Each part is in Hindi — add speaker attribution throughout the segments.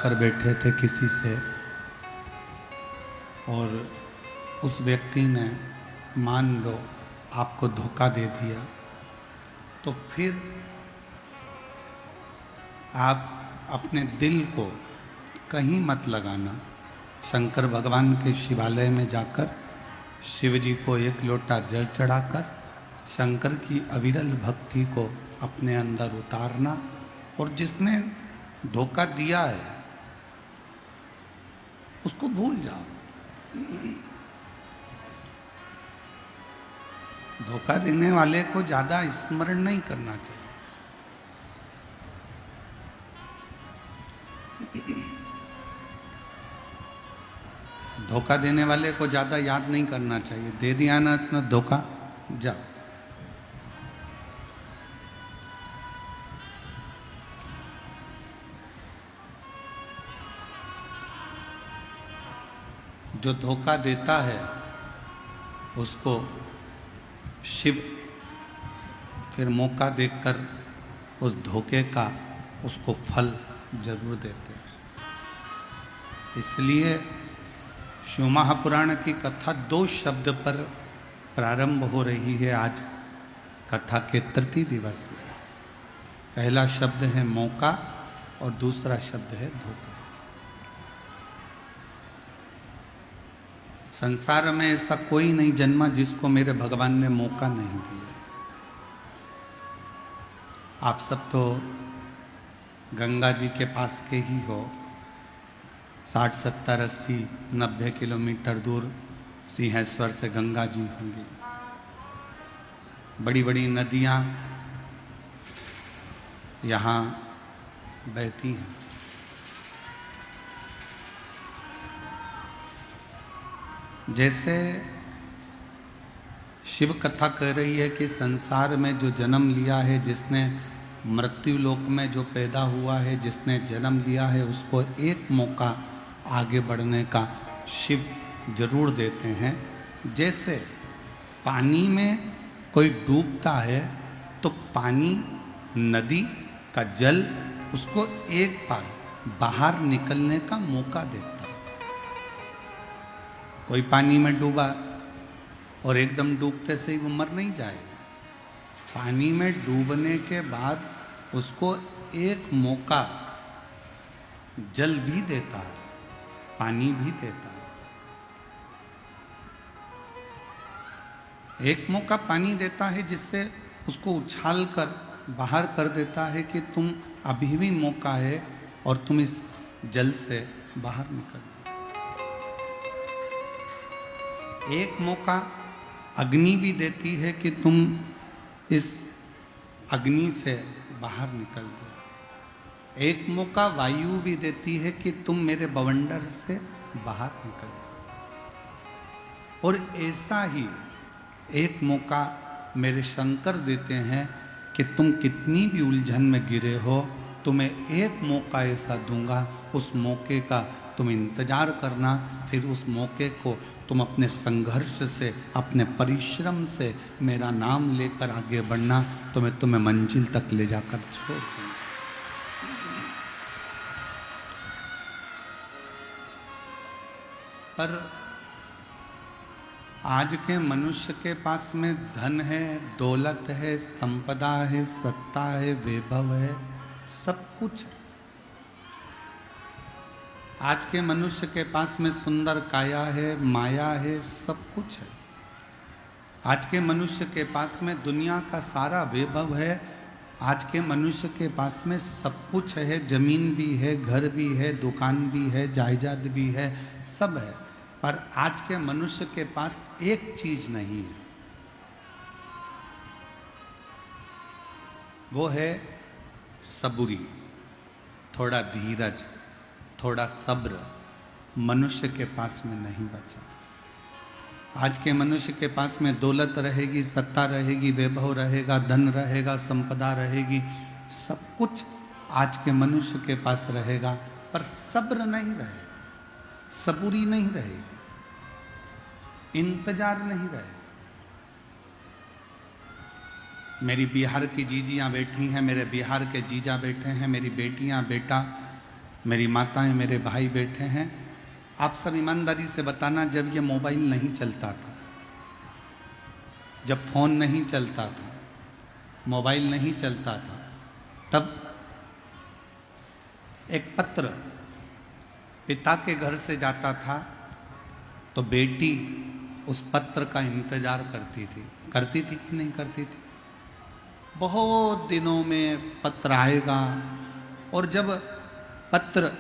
Speaker 1: कर बैठे थे किसी से और उस व्यक्ति ने मान लो आपको धोखा दे दिया, तो फिर आप अपने दिल को कहीं मत लगाना। शंकर भगवान के शिवालय में जाकर शिव जी को एक लोटा जल चढ़ाकर शंकर की अविरल भक्ति को अपने अंदर उतारना और जिसने धोखा दिया है उसको भूल जाओ। धोखा देने वाले को ज्यादा स्मरण नहीं करना चाहिए। धोखा देने वाले को ज्यादा याद नहीं करना चाहिए। दे दिया ना इतना धोखा, जा। जो धोखा देता है उसको शिव फिर मौका देखकर उस धोखे का उसको फल जरूर देते हैं। इसलिए शिव महापुराण की कथा 2 शब्द पर प्रारंभ हो रही है आज कथा के तृतीय दिवस में। पहला शब्द है मौका और दूसरा शब्द है धोखा। संसार में ऐसा कोई नहीं जन्मा जिसको मेरे भगवान ने मौका नहीं दिया। आप सब तो गंगा जी के पास के ही हो। 60, 70, 80, 90 किलोमीटर दूर सिंहेश्वर से गंगा जी होंगी। बड़ी बड़ी नदियाँ यहाँ बहती हैं। जैसे शिव कथा कह रही है कि संसार में जो जन्म लिया है, जिसने मृत्यु लोक में जो पैदा हुआ है, जिसने जन्म लिया है, उसको एक मौका आगे बढ़ने का शिव जरूर देते हैं। जैसे पानी में कोई डूबता है तो पानी, नदी का जल उसको एक बार बाहर निकलने का मौका देता है। कोई पानी में डूबा और एकदम डूबते से ही वो मर नहीं जाएगा। पानी में डूबने के बाद उसको एक मौका जल भी देता है, पानी भी देता है। एक मौका पानी देता है जिससे उसको उछाल कर बाहर कर देता है कि तुम अभी भी मौका है और तुम इस जल से बाहर निकल। एक मौका अग्नि भी देती है कि तुम इस अग्नि से बाहर निकल जाओ। एक मौका वायु भी देती है कि तुम मेरे बवंडर से बाहर निकल जाओ। और ऐसा ही एक मौका मेरे शंकर देते हैं कि तुम कितनी भी उलझन में गिरे हो, तुम्हें एक मौका ऐसा दूंगा, उस मौके का तुम इंतजार करना। फिर उस मौके को तुम अपने संघर्ष से, अपने परिश्रम से मेरा नाम लेकर आगे बढ़ना, तो मैं तुम्हें मंजिल तक ले जाकर छोड़ दूंगा। पर आज के मनुष्य के पास में धन है, दौलत है, संपदा है, सत्ता है, वैभव है, सब कुछ है। आज के मनुष्य के पास में सुंदर काया है, माया है, सब कुछ है। आज के मनुष्य के पास में दुनिया का सारा वैभव है। आज के मनुष्य के पास में सब कुछ है, जमीन भी है, घर भी है, दुकान भी है, जायदाद भी है, सब है। पर आज के मनुष्य के पास एक चीज नहीं है, वो है सबूरी, थोड़ा धीरज, थोड़ा सब्र। मनुष्य के पास में नहीं बचा। आज के मनुष्य के पास में दौलत रहेगी, सत्ता रहेगी, वैभव रहेगा, धन रहेगा, संपदा रहेगी, सब कुछ आज के मनुष्य के पास रहेगा, पर सब्र नहीं रहेगा, सबूरी नहीं रहेगी, इंतजार नहीं रहेगा। मेरी बिहार की जीजियां बैठी हैं, मेरे बिहार के जीजा बैठे हैं, मेरी बेटियां बेटा मेरी माताएं, मेरे भाई बैठे हैं, आप सब ईमानदारी से बताना, जब ये मोबाइल नहीं चलता था, जब फ़ोन नहीं चलता था, मोबाइल नहीं चलता था, तब एक पत्र पिता के घर से जाता था तो बेटी उस पत्र का इंतजार करती थी कि नहीं करती थी? बहुत दिनों में पत्र आएगा, और जब पत्र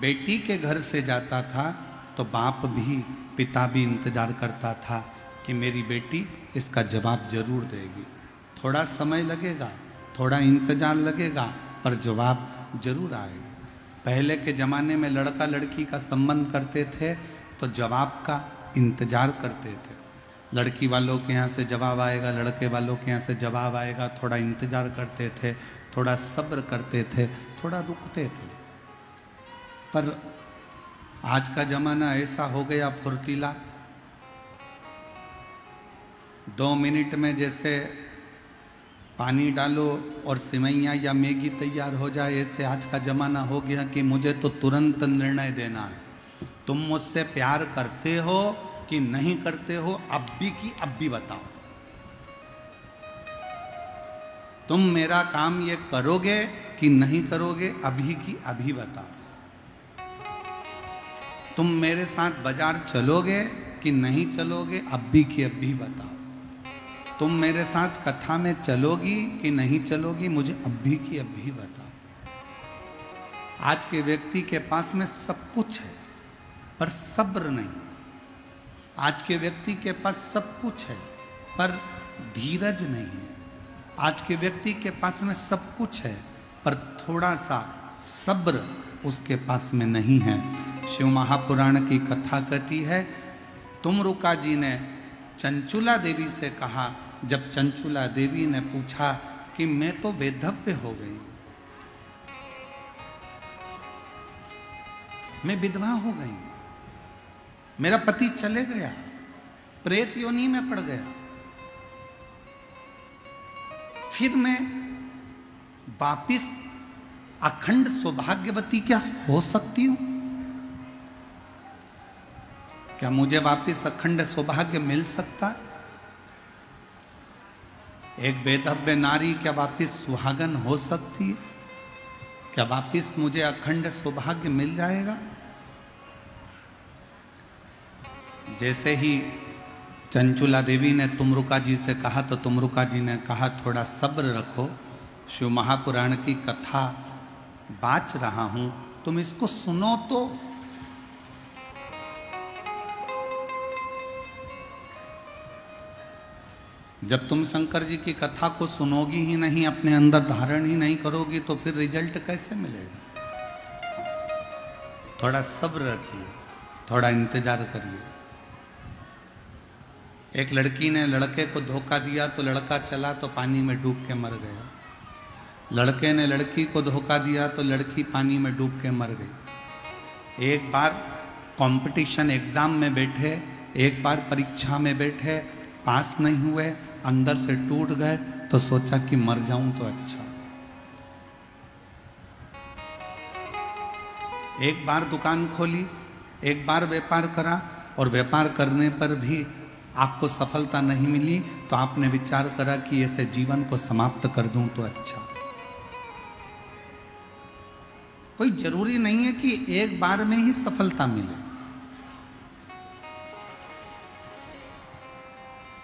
Speaker 1: बेटी के घर से जाता था तो बाप भी, पिता भी इंतजार करता था कि मेरी बेटी इसका जवाब जरूर देगी। थोड़ा समय लगेगा, थोड़ा इंतजार लगेगा, पर जवाब जरूर आएगा। पहले के ज़माने में लड़का लड़की का संबंध करते थे तो जवाब का इंतजार करते थे। लड़की वालों के यहाँ से जवाब आएगा, लड़के वालों के यहाँ से जवाब आएगा, थोड़ा इंतजार करते थे, थोड़ा सब्र करते थे, थोड़ा रुकते थे। पर आज का ज़माना ऐसा हो गया फुर्तीला, 2 मिनट में जैसे पानी डालो और सिवैयाँ या मैगी तैयार हो जाए, ऐसे आज का ज़माना हो गया कि मुझे तो तुरंत निर्णय देना है। तुम मुझसे प्यार करते हो कि नहीं करते हो, अब भी की अब भी बताओ। तुम मेरा काम ये करोगे कि नहीं करोगे, अभी की अभी बताओ। तुम मेरे साथ बाजार चलोगे कि नहीं चलोगे, अब भी की अब भी बताओ। तुम मेरे साथ कथा में चलोगी कि नहीं चलोगी, मुझे अभी की अभी बताओ। आज के व्यक्ति के पास में सब कुछ है पर सब्र नहीं। आज के व्यक्ति के पास सब कुछ है पर धीरज नहीं है। आज के व्यक्ति के पास में सब कुछ है पर थोड़ा सा सब्र उसके पास में नहीं है। शिव महापुराण की कथा कहती है, तुमरुका जी ने चंचुला देवी से कहा, जब चंचुला देवी ने पूछा कि मैं तो वेधव्य हो गई, मैं विधवा हो गई, मेरा पति चले गया, प्रेत योनि में पड़ गया, फिर मैं वापिस अखंड सौभाग्यवती क्या हो सकती हूं? क्या मुझे वापिस अखंड सौभाग्य मिल सकता है? एक वेधव्य नारी क्या वापिस सुहागन हो सकती है? क्या वापिस मुझे अखंड सौभाग्य मिल जाएगा? जैसे ही चंचुला देवी ने तुमरुका जी से कहा तो तुमरुका जी ने कहा, थोड़ा सब्र रखो, शिव महापुराण की कथा बाच रहा हूं, तुम इसको सुनो तो। जब तुम शंकर जी की कथा को सुनोगी ही नहीं, अपने अंदर धारण ही नहीं करोगी, तो फिर रिजल्ट कैसे मिलेगा? थोड़ा सब्र रखिए, थोड़ा इंतजार करिए। एक लड़की ने लड़के को धोखा दिया तो लड़का चला तो पानी में डूब के मर गया। लड़के ने लड़की को धोखा दिया तो लड़की पानी में डूब के मर गई। एक बार कंपटीशन एग्जाम में बैठे, एक बार परीक्षा में बैठे, पास नहीं हुए, अंदर से टूट गए, तो सोचा कि मर जाऊं तो अच्छा। एक बार दुकान खोली, एक बार व्यापार करा, और व्यापार करने पर भी आपको सफलता नहीं मिली, तो आपने विचार करा कि ऐसे जीवन को समाप्त कर दूं तो अच्छा। कोई जरूरी नहीं है कि एक बार में ही सफलता मिले,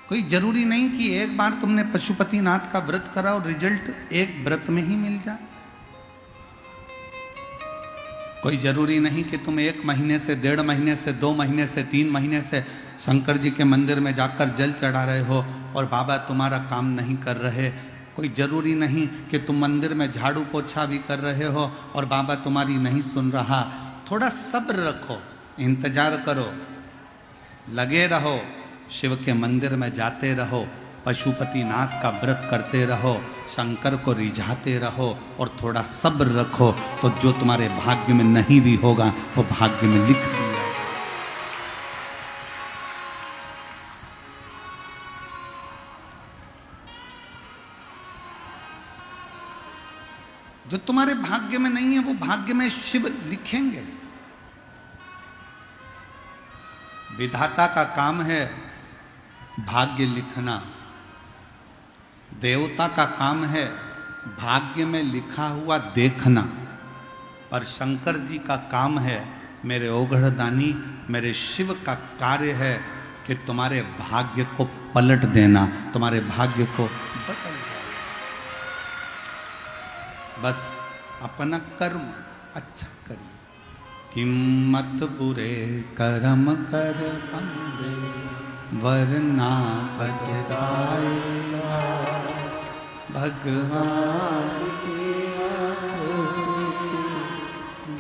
Speaker 1: कोई जरूरी नहीं कि एक बार तुमने पशुपतिनाथ का व्रत करा और रिजल्ट एक व्रत में ही मिल जाए। कोई जरूरी नहीं कि तुम 1 महीने से, 1.5 महीने से, 2 महीने से, 3 महीने से शंकर जी के मंदिर में जाकर जल चढ़ा रहे हो और बाबा तुम्हारा काम नहीं कर रहे। कोई जरूरी नहीं कि तुम मंदिर में झाड़ू पोछा भी कर रहे हो और बाबा तुम्हारी नहीं सुन रहा। थोड़ा सब्र रखो, इंतजार करो, लगे रहो, शिव के मंदिर में जाते रहो, पशुपतिनाथ का व्रत करते रहो, शंकर को रिझाते रहो और थोड़ा सब्र रखो, तो जो तुम्हारे भाग्य में नहीं भी होगा वो भाग्य में लिख दिया। जो तुम्हारे भाग्य में नहीं है वो भाग्य में शिव लिखेंगे। विधाता का काम है भाग्य लिखना, देवता का काम है भाग्य में लिखा हुआ देखना, और शंकर जी का काम है, मेरे ओघड़दानी मेरे शिव का कार्य है कि तुम्हारे भाग्य को पलट देना, तुम्हारे भाग्य को बदल देना। बस अपना कर्म अच्छा करिए। हिम्मत बुरे कर्म कर बंदे वरना पछताएगा, भगवान की आंखों से तू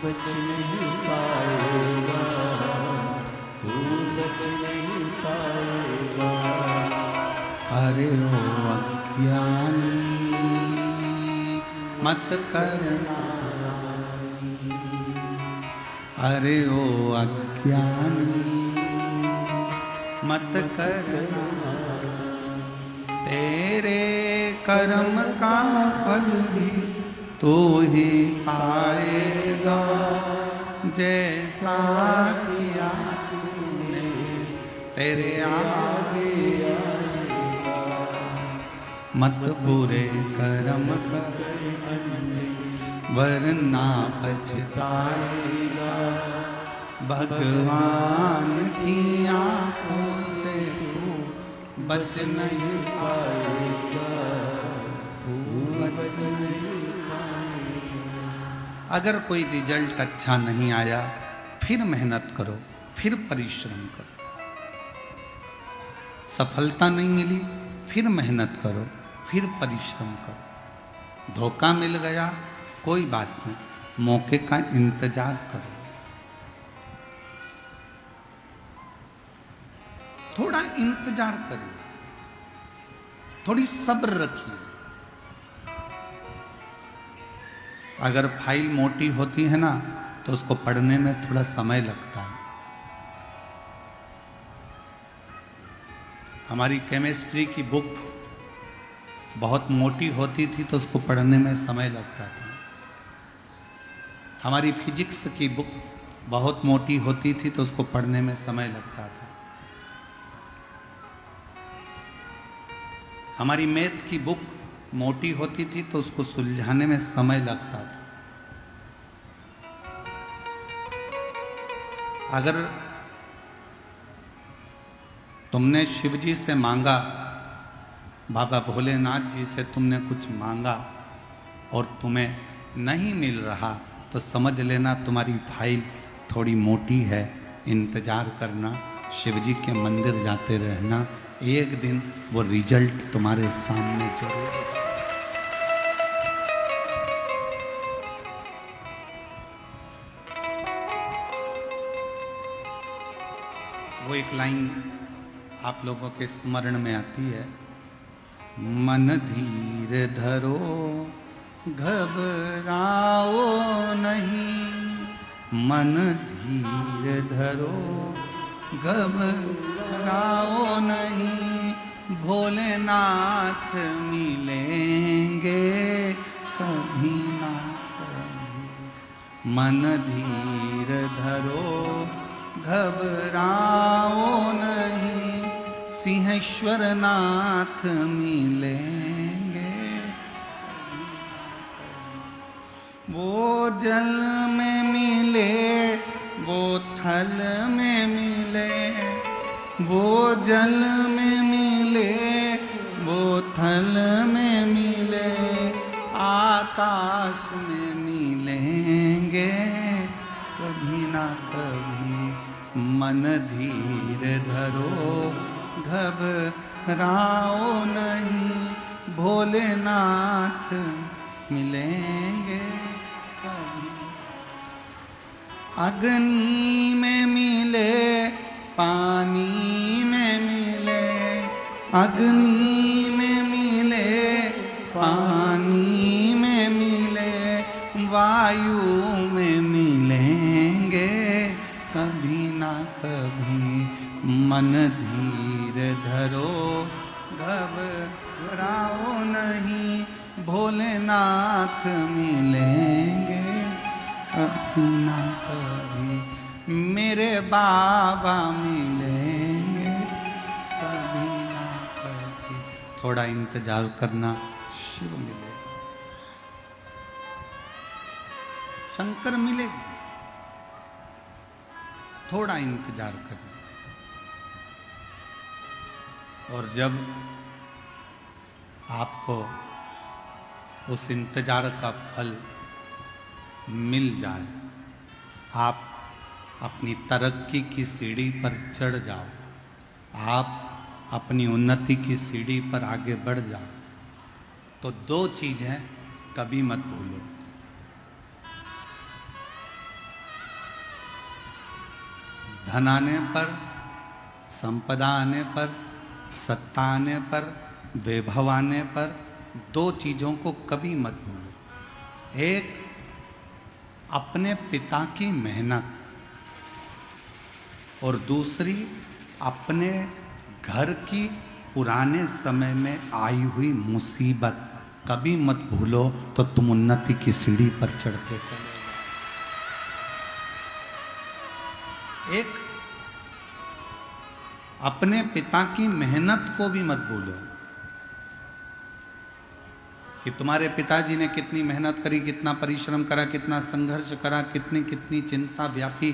Speaker 1: बच नहीं पाएगा, तू बच नहीं पाएगा। अरे ओ अज्ञानी मत करना, अरे ओ अज्ञानी मत करना, तेरे कर्म का फल भी तू ही पाएगा, जैसा किया तूने तेरे आगे आएगा। मत बुरे कर्म कर वरना पछताएगा, भगवान की आंखों से तू बच नहीं पाएगा, तू बच नहीं पाएगा। अगर कोई रिजल्ट अच्छा नहीं आया फिर मेहनत करो, फिर परिश्रम करो। सफलता नहीं मिली फिर मेहनत करो, फिर परिश्रम करो। धोखा मिल गया कोई बात नहीं, मौके का इंतजार करो, थोड़ा इंतजार करिए, थोड़ी सब्र रखिए। अगर फाइल मोटी होती है ना तो उसको पढ़ने में थोड़ा समय लगता है। हमारी केमिस्ट्री की बुक बहुत मोटी होती थी तो उसको पढ़ने में समय लगता था। हमारी फिजिक्स की बुक बहुत मोटी होती थी तो उसको पढ़ने में समय लगता था। हमारी मैथ की बुक मोटी होती थी तो उसको सुलझाने में समय लगता था। अगर तुमने शिव जी से मांगा, बाबा भोलेनाथ जी से तुमने कुछ मांगा और तुम्हें नहीं मिल रहा तो समझ लेना तुम्हारी फाइल थोड़ी मोटी है। इंतजार करना, शिव जी के मंदिर जाते रहना, एक दिन वो रिजल्ट तुम्हारे सामने जरूर। वो एक लाइन आप लोगों के स्मरण में आती है, मन धीर धरो घबराओ नहीं, मन धीर धरो घबराओ नहीं, भोलेनाथ मिलेंगे कभी ना कभी। मन धीर धरो घबराओ नहीं, सिंहेश्वर नाथ मिलेंगे। वो जल में मिले वो थल में मिले, वो जल में मिले वो थल में मिले, आकाश में मिलेंगे कभी ना कभी। मन धीर धरो घबराओ नहीं, भोलेनाथ मिलेंगे कभी। अग्नि में मिले पानी में मिले, अग्नि में मिले पानी में मिले, वायु में मिलेंगे कभी ना कभी। मन धीर धरो घबराओ नहीं, भोलेनाथ मिलेंगे कभी ना कभी, मेरे बाबा मिलेंगे कभी ना कभी। थोड़ा इंतजार करना, शिव मिलेगा, शंकर मिलेगा, थोड़ा इंतजार करें। और जब आपको उस इंतजार का फल मिल जाए, आप अपनी तरक्की की सीढ़ी पर चढ़ जाओ, आप अपनी उन्नति की सीढ़ी पर आगे बढ़ जाओ, तो दो चीजें कभी मत भूलो। धन आने पर, संपदा आने पर, सत्ता आने पर, वैभव आने पर, दो चीजों को कभी मत भूलो। एक, अपने पिता की मेहनत, और दूसरी, अपने घर की पुराने समय में आई हुई मुसीबत कभी मत भूलो, तो तुम उन्नति की सीढ़ी पर चढ़ते चले। एक, अपने पिता की मेहनत को भी मत भूलो कि तुम्हारे पिताजी ने कितनी मेहनत करी, कितना परिश्रम करा, कितना संघर्ष करा, कितनी कितनी चिंता व्यापी,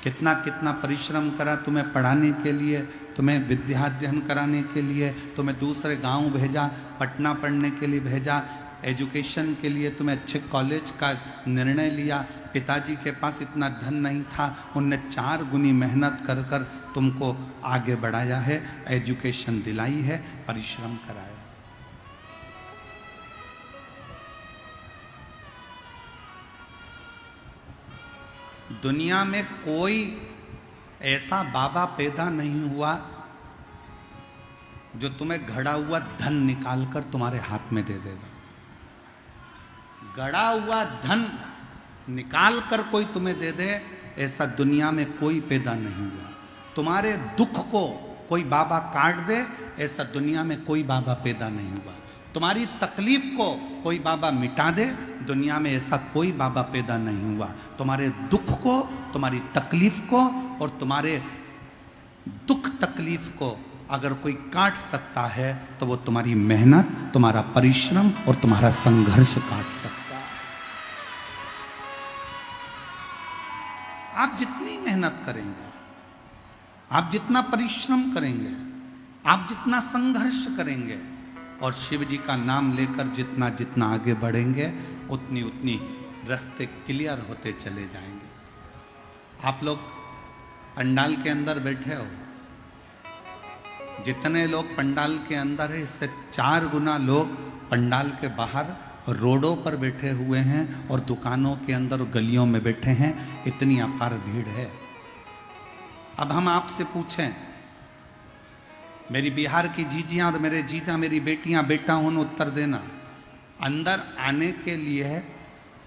Speaker 1: कितना कितना परिश्रम करा तुम्हें पढ़ाने के लिए, तुम्हें विद्या अध्ययन कराने के लिए, तुम्हें दूसरे गांव भेजा, पटना पढ़ने के लिए भेजा, एजुकेशन के लिए तुम्हें अच्छे कॉलेज का निर्णय लिया। पिताजी के पास इतना धन नहीं था, उनने 4 गुनी मेहनत कर कर तुमको आगे बढ़ाया है, एजुकेशन दिलाई है, परिश्रम कराया। दुनिया में कोई ऐसा बाबा पैदा नहीं हुआ जो तुम्हें घड़ा हुआ धन निकालकर तुम्हारे हाथ में दे देगा। गड़ा हुआ धन निकाल कर कोई तुम्हें दे दे, ऐसा दुनिया में कोई पैदा नहीं हुआ। तुम्हारे दुख को कोई बाबा काट दे, ऐसा दुनिया में कोई बाबा पैदा नहीं हुआ। तुम्हारी तकलीफ को कोई बाबा मिटा दे, दुनिया में ऐसा कोई बाबा पैदा नहीं हुआ। तुम्हारे दुख को, तुम्हारी तकलीफ को और तुम्हारे दुख तकलीफ को अगर कोई काट सकता है तो वो तुम्हारी मेहनत, तुम्हारा परिश्रम और तुम्हारा संघर्ष काट सकता है। आप जितनी मेहनत करेंगे, आप जितना परिश्रम करेंगे, आप जितना संघर्ष करेंगे और शिव जी का नाम लेकर जितना जितना आगे बढ़ेंगे, उतनी उतनी रास्ते क्लियर होते चले जाएंगे। आप लोग पंडाल के अंदर बैठे हो, जितने लोग पंडाल के अंदर है, इससे 4 गुना लोग पंडाल के बाहर रोडों पर बैठे हुए हैं और दुकानों के अंदर गलियों में बैठे हैं। इतनी अपार भीड़ है। अब हम आपसे पूछें, मेरी बिहार की जीजियां और मेरे जीजा, मेरी बेटियां, बेटा उन उत्तर देना। अंदर आने के लिए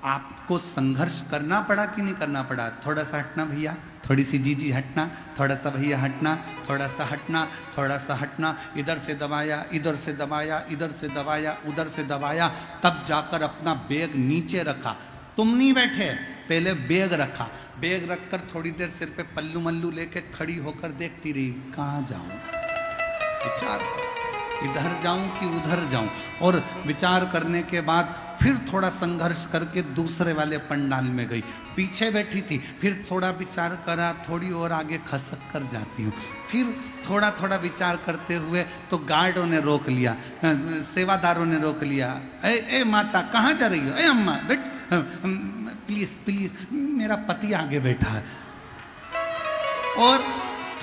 Speaker 1: आपको संघर्ष करना पड़ा कि नहीं करना पड़ा? थोड़ा सा हटना भैया, थोड़ी सी जीजी हटना, थोड़ा सा भैया हटना, थोड़ा सा हटना, थोड़ा सा हटना, इधर से दबाया, इधर से दबाया, इधर से दबाया, उधर से दबाया, तब जाकर अपना बैग नीचे रखा। तुम नहीं बैठे, पहले बैग रखा। बैग रखकर थोड़ी देर सिर पे पल्लू मल्लू लेके खड़ी होकर देखती रही, कहाँ जाऊं, विचार, इधर जाऊं कि उधर जाऊं। और विचार करने के बाद फिर थोड़ा संघर्ष करके दूसरे वाले पंडाल में गई। पीछे बैठी थी, फिर थोड़ा विचार करा, थोड़ी और आगे खसक कर जाती हूँ। फिर थोड़ा थोड़ा विचार करते हुए तो गार्डों ने रोक लिया, सेवादारों ने रोक लिया। ए माता कहाँ जा रही हो? ए अम्मा बेट, प्लीज प्लीज, मेरा पति आगे बैठा है। और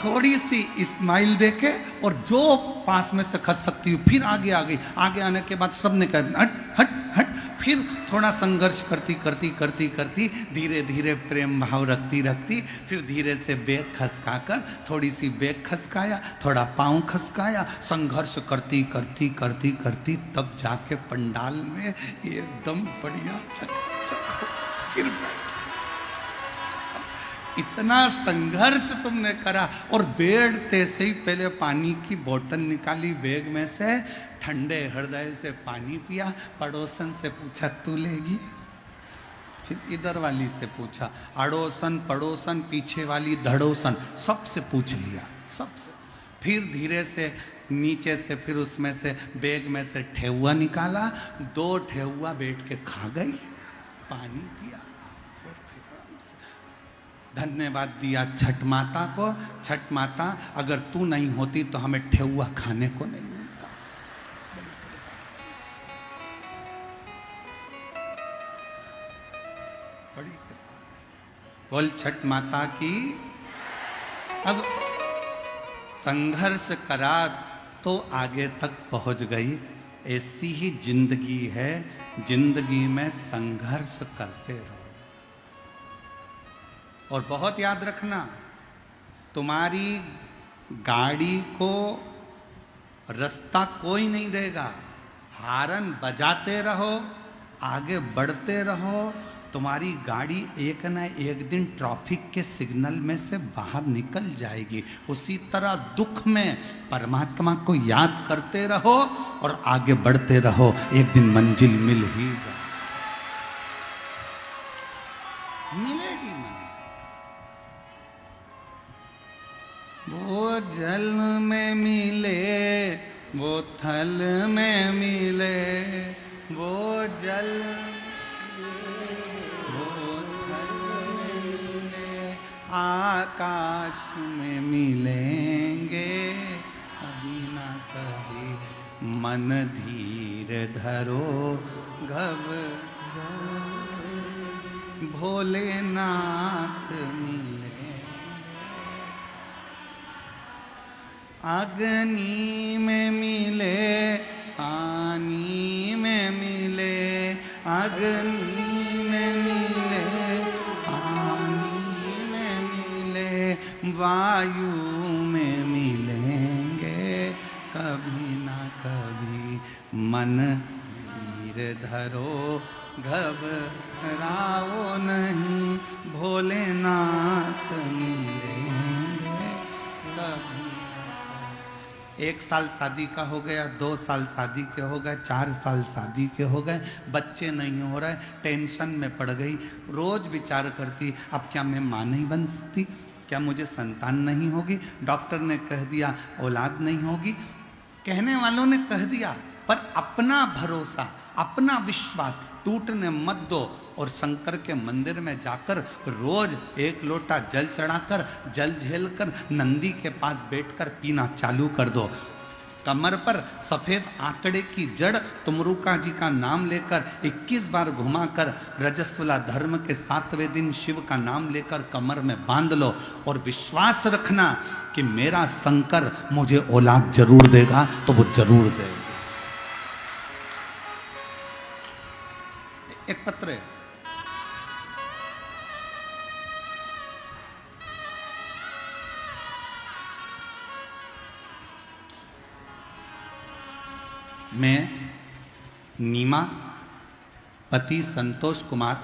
Speaker 1: थोड़ी सी स्माइल देके और जो पास में से खस सकती हूँ, फिर आगे आ गई। आगे आने के बाद सबने कहा हट हट हट। फिर थोड़ा संघर्ष करती करती करती करती धीरे धीरे प्रेम भाव रखती रखती फिर धीरे से बैग खसकाकर थोड़ी सी बैग खसकाया, थोड़ा पाँव खसकाया, संघर्ष करती करती करती करती तब जाके पंडाल में एकदम बढ़िया चक फिर इतना संघर्ष तुमने करा। और बैठते से ही पहले पानी की बोतल निकाली बैग में से, ठंडे हृदय से पानी पिया, पड़ोसन से पूछा तू लेगी? फिर इधर वाली से पूछा, अड़ोसन पड़ोसन पीछे वाली धड़ोसन, सबसे पूछ लिया, सबसे। फिर धीरे से नीचे से फिर उसमें से बैग में से ठेहुआ निकाला, 2 ठेहुआ बैठ के खा गई, पानी पिया और फिर आराम से धन्यवाद दिया छठ माता को। छठ माता, अगर तू नहीं होती तो हमें ठेहुआ खाने को नहीं मिलता। बड़ी कृपा। बोल छठ माता की। अब संघर्ष करा तो आगे तक पहुंच गई। ऐसी ही जिंदगी है, जिंदगी में संघर्ष करते रहो। और बहुत याद रखना, तुम्हारी गाड़ी को रास्ता कोई नहीं देगा। हारन बजाते रहो, आगे बढ़ते रहो, तुम्हारी गाड़ी एक न एक दिन ट्रैफिक के सिग्नल में से बाहर निकल जाएगी। उसी तरह दुख में परमात्मा को याद करते रहो और आगे बढ़ते रहो, एक दिन मंजिल मिल ही जाए, मिलेगी मंजिल। वो जल में मिले, वो थल में मिले, वो जल आकाश में मिलेंगे कभी ना कभी। मन धीर धरो घबराओ, भोलेनाथ मिले। अग्नि में मिले, पानी में मिले, अग्नि में मिले, वायु में मिलेंगे कभी ना कभी। मन धीर धरो घबराओ नहीं, भोलेनाथ मिलेंगे कभी। 1 साल शादी का हो गया, 2 साल शादी के हो गए, 4 साल शादी के हो गए, बच्चे नहीं हो रहे, टेंशन में पड़ गई। रोज विचार करती, अब क्या मैं माँ नहीं बन सकती? क्या मुझे संतान नहीं होगी? डॉक्टर ने कह दिया औलाद नहीं होगी। कहने वालों ने कह दिया, पर अपना भरोसा, अपना विश्वास टूटने मत दो। और शंकर के मंदिर में जाकर रोज 1 लोटा जल चढ़ाकर, जल झेलकर नंदी के पास बैठकर पीना चालू कर दो। कमर पर सफेद आंकड़े की जड़ तुमरुका जी का नाम लेकर 21 बार घुमाकर रजस्वला धर्म के 7वें दिन शिव का नाम लेकर कमर में बांध लो और विश्वास रखना कि मेरा शंकर मुझे औलाद जरूर देगा, तो वो जरूर देगा। एक पत्र है, मैं नीमा, पति संतोष कुमार,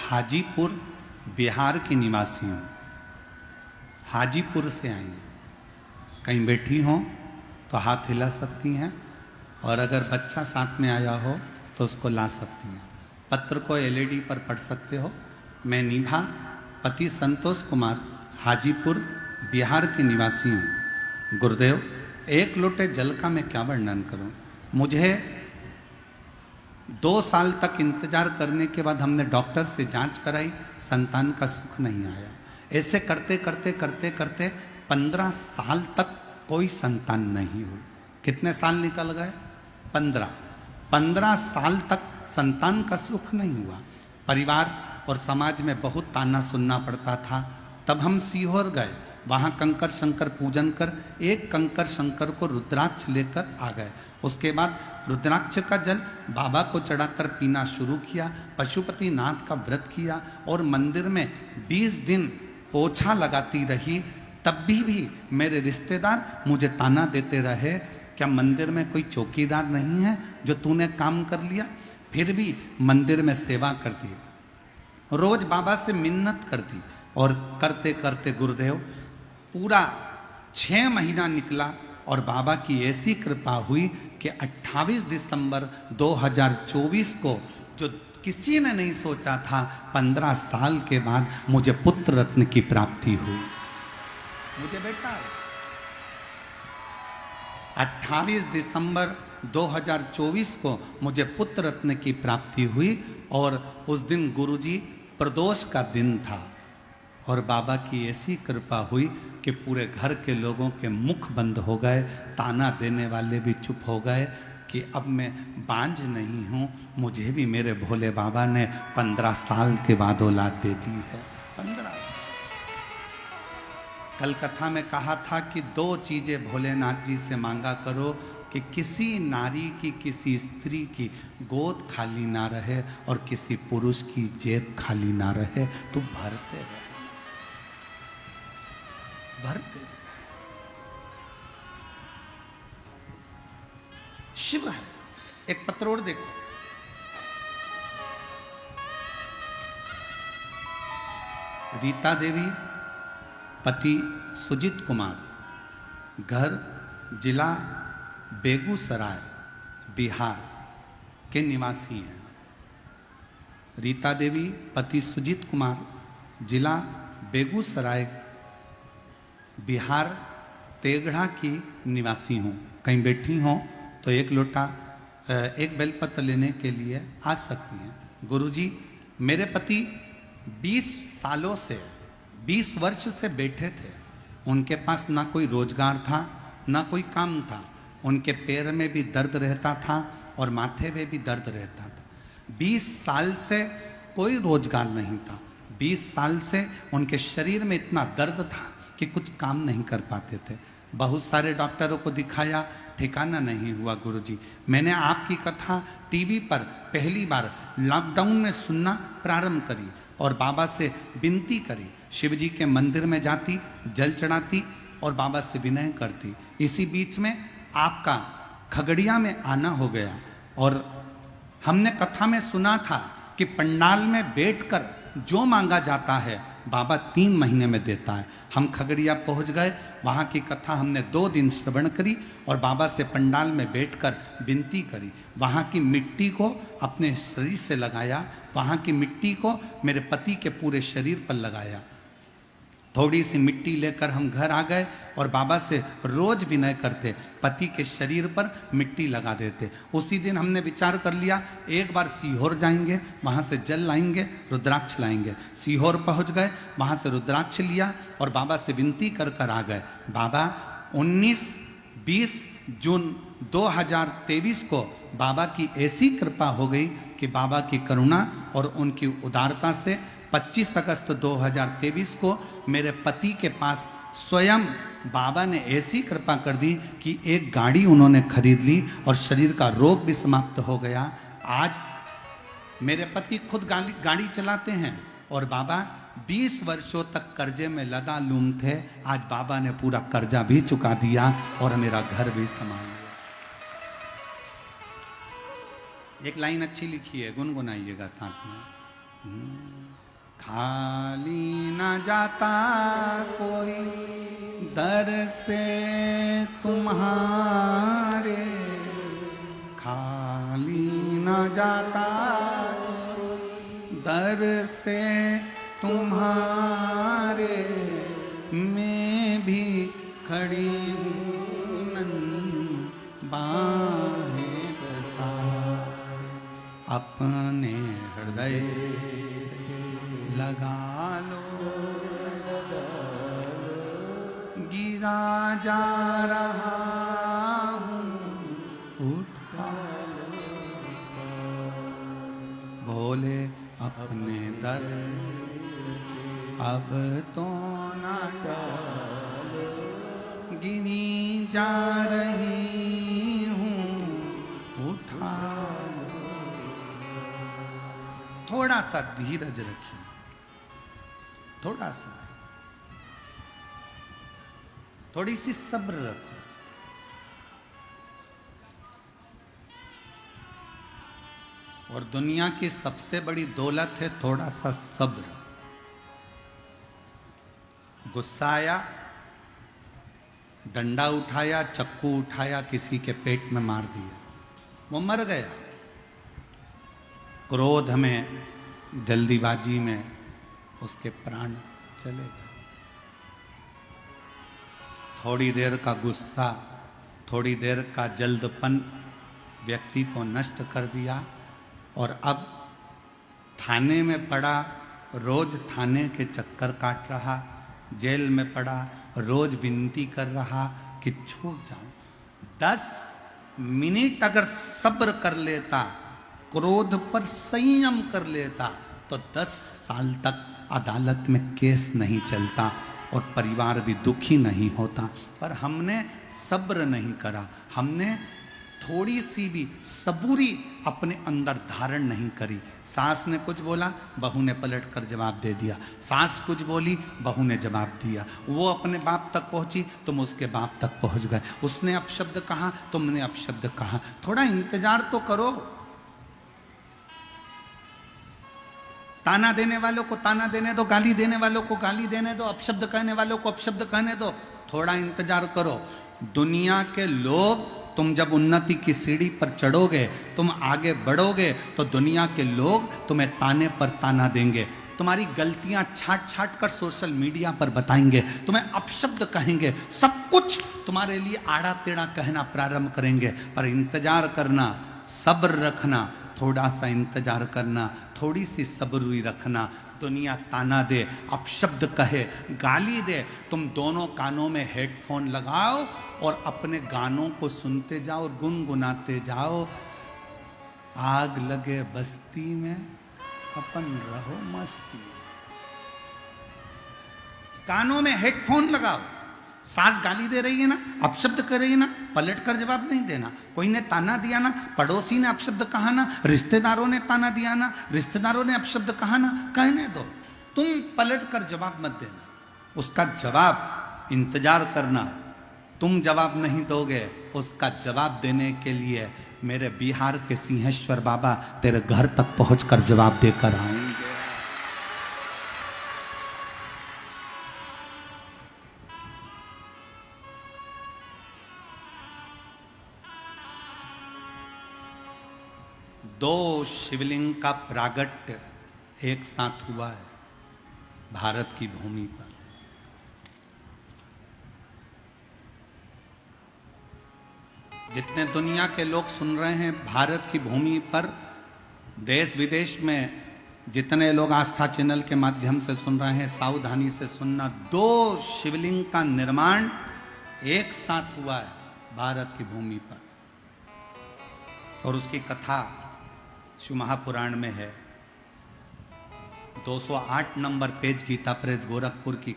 Speaker 1: हाजीपुर बिहार की निवासी हूँ। हाजीपुर से आई हूँ। कहीं बैठी हो तो हाथ हिला सकती हैं, और अगर बच्चा साथ में आया हो तो उसको ला सकती हैं। पत्र को LED पर पढ़ सकते हो। मैं नीभा, पति संतोष कुमार, हाजीपुर बिहार की निवासी हूँ। गुरुदेव, 1 लोटे जल का मैं क्या वर्णन करूँ। मुझे 2 साल तक इंतजार करने के बाद हमने डॉक्टर से जांच कराई, संतान का सुख नहीं आया। ऐसे करते करते करते करते 15 साल तक कोई संतान नहीं हुई। कितने साल निकल गए? 15 साल तक संतान का सुख नहीं हुआ। परिवार और समाज में बहुत ताना सुनना पड़ता था। तब हम सीहोर गए, वहाँ कंकर शंकर पूजन कर एक कंकर शंकर को रुद्राक्ष लेकर आ गए। उसके बाद रुद्राक्ष का जल बाबा को चढ़ाकर पीना शुरू किया। पशुपति नाथ का व्रत किया और मंदिर में 20 दिन पोछा लगाती रही। तब भी मेरे रिश्तेदार मुझे ताना देते रहे, क्या मंदिर में कोई चौकीदार नहीं है जो तूने काम कर लिया? फिर भी मंदिर में सेवा करती, रोज बाबा से मिन्नत करती, और करते करते गुरुदेव पूरा 6 महीना निकला और बाबा की ऐसी कृपा हुई कि 28 दिसंबर 2024 को, जो किसी ने नहीं सोचा था, 15 साल के बाद मुझे पुत्र रत्न की प्राप्ति हुई। मुझे बेटा 28 दिसंबर 2024 को मुझे पुत्र रत्न की प्राप्ति हुई और उस दिन गुरुजी प्रदोष का दिन था और बाबा की ऐसी कृपा हुई कि पूरे घर के लोगों के मुख बंद हो गए, ताना देने वाले भी चुप हो गए कि अब मैं बांझ नहीं हूँ, मुझे भी मेरे भोले बाबा ने 15 साल के बाद औलाद दे दी है। 15 साल। कल कथा में कहा था कि 2 चीजें भोलेनाथ जी से मांगा करो कि किसी नारी की, किसी स्त्री की गोद खाली ना रहे और किसी पुरुष की जेब खाली ना रहे। तो भरते रहे, भरते रहे। शिव है। एक पत्रोड़ देखो, रीता देवी, पति सुजीत कुमार, घर जिला बेगूसराय बिहार के निवासी हैं। रीता देवी, पति सुजीत कुमार, जिला बेगूसराय बिहार तेघड़ा की निवासी हूँ। कहीं बैठी हों तो एक लोटा, एक बेलपत्र लेने के लिए आ सकती हैं। गुरुजी, मेरे पति 20 सालों से, 20 वर्ष से बैठे थे। उनके पास ना कोई रोजगार था, ना कोई काम था। उनके पैर में भी दर्द रहता था और माथे में भी दर्द रहता था। 20 साल से कोई रोजगार नहीं था। 20 साल से उनके शरीर में इतना दर्द था कि कुछ काम नहीं कर पाते थे। बहुत सारे डॉक्टरों को दिखाया, ठिकाना नहीं हुआ। गुरुजी, मैंने आपकी कथा टीवी पर पहली बार लॉकडाउन में सुनना प्रारंभ करी और बाबा से विनती करी। शिव जी के मंदिर में जाती, जल चढ़ाती और बाबा से विनय करती। इसी बीच में आपका खगड़िया में आना हो गया और हमने कथा में सुना था कि पंडाल में बैठकर जो मांगा जाता है बाबा 3 महीने में देता है। हम खगड़िया पहुंच गए, वहाँ की कथा हमने 2 दिन श्रवण करी और बाबा से पंडाल में बैठकर विनती करी। वहाँ की मिट्टी को अपने शरीर से लगाया, वहाँ की मिट्टी को मेरे पति के पूरे शरीर पर लगाया। थोड़ी सी मिट्टी लेकर हम घर आ गए और बाबा से रोज विनय करते, पति के शरीर पर मिट्टी लगा देते। उसी दिन हमने विचार कर लिया, एक बार सीहोर जाएंगे, वहाँ से जल लाएंगे, रुद्राक्ष लाएंगे। सीहोर पहुँच गए, वहाँ से रुद्राक्ष लिया और बाबा से विनती कर कर आ गए। बाबा 19-20 जून 2023 को बाबा की ऐसी कृपा हो गई कि बाबा की करुणा और उनकी उदारता से 25 अगस्त 2023 को मेरे पति के पास स्वयं बाबा ने ऐसी कृपा कर दी कि एक गाड़ी उन्होंने खरीद ली और शरीर का रोग भी समाप्त हो गया। आज मेरे पति खुद गाड़ी चलाते हैं और बाबा 20 वर्षों तक कर्जे में लदालूम थे। आज बाबा ने पूरा कर्जा भी चुका दिया और मेरा घर भी संभाल लिया। एक लाइन अच्छी लिखी है, गुनगुनाइएगा साथ में। खाली न जाता कोई दर से तुम्हारे, खाली न जाता दर से तुम्हारे, मैं भी खड़ी हूँ नन्ही बाहें पसारे, अपने हृदय लगा लो, गिरा जा रहा हूँ उठा लो, भोले अपने दर अब तो ना टालो, गिनी जा रही हूँ उठा लो। थोड़ा सा धीरज रखिए, थोड़ा सा, थोड़ी सी सब्र रखो। और दुनिया की सबसे बड़ी दौलत है थोड़ा सा सब्र। गुस्सा आया, डंडा उठाया, चक्कू उठाया, किसी के पेट में मार दिया, वो मर गया। क्रोध में, जल्दीबाजी में उसके प्राण चले गए। थोड़ी देर का गुस्सा, थोड़ी देर का जल्दपन व्यक्ति को नष्ट कर दिया, और अब थाने में पड़ा, रोज थाने के चक्कर काट रहा, जेल में पड़ा, रोज विनती कर रहा कि छूट जाऊं। 10 मिनट अगर सब्र कर लेता, क्रोध पर संयम कर लेता, तो 10 साल तक अदालत में केस नहीं चलता और परिवार भी दुखी नहीं होता। पर हमने सब्र नहीं करा, हमने थोड़ी सी भी सबूरी अपने अंदर धारण नहीं करी। सास ने कुछ बोला, बहू ने पलट कर जवाब दे दिया, सास कुछ बोली, बहू ने जवाब दिया। वो अपने बाप तक पहुंची, तुम उसके बाप तक पहुंच गए। उसने अपशब्द कहा, तुमने अपशब्द कहा। थोड़ा इंतजार तो करो। ताना देने वालों को ताना देने दो, गाली देने वालों को गाली देने दो, अपशब्द कहने वालों को अपशब्द कहने दो। थोड़ा इंतजार करो। दुनिया के लोग, तुम जब उन्नति की सीढ़ी पर चढ़ोगे, तुम आगे बढ़ोगे, तो दुनिया के लोग तुम्हें ताने पर ताना देंगे, तुम्हारी गलतियां छाट छाट कर सोशल मीडिया पर बताएंगे, तुम्हें अपशब्द कहेंगे, सब कुछ तुम्हारे लिए आड़ा टेढ़ा कहना प्रारंभ करेंगे। पर इंतजार करना, सब्र रखना, थोड़ा सा इंतजार करना, थोड़ी सी सब्र रखना। दुनिया ताना दे, अपशब्द कहे, गाली दे, तुम दोनों कानों में हेडफोन लगाओ और अपने गानों को सुनते जाओ और गुनगुनाते जाओ। आग लगे बस्ती में, अपन रहो मस्ती। कानों में हेडफोन लगाओ। सास गाली दे रही है ना, अपशब्द कर रही है ना, पलट कर जवाब नहीं देना। कोई ने ताना दिया ना, पड़ोसी ने अपशब्द कहा ना, रिश्तेदारों ने ताना दिया ना, रिश्तेदारों ने अपशब्द कहा ना, कहने दो, तुम पलट कर जवाब मत देना। उसका जवाब इंतजार करना। तुम जवाब नहीं दोगे, उसका जवाब देने के लिए मेरे बिहार के सिंहेश्वर बाबा तेरे घर तक पहुंचकर जवाब देकर आएंगे। दो शिवलिंग का प्रागट्य एक साथ हुआ है भारत की भूमि पर। जितने दुनिया के लोग सुन रहे हैं, भारत की भूमि पर, देश विदेश में जितने लोग आस्था चैनल के माध्यम से सुन रहे हैं, सावधानी से सुनना। 2 शिवलिंग का निर्माण एक साथ हुआ है भारत की भूमि पर, और उसकी कथा शिव महापुराण में है। 208 नंबर पेज गीता प्रेस गोरखपुर की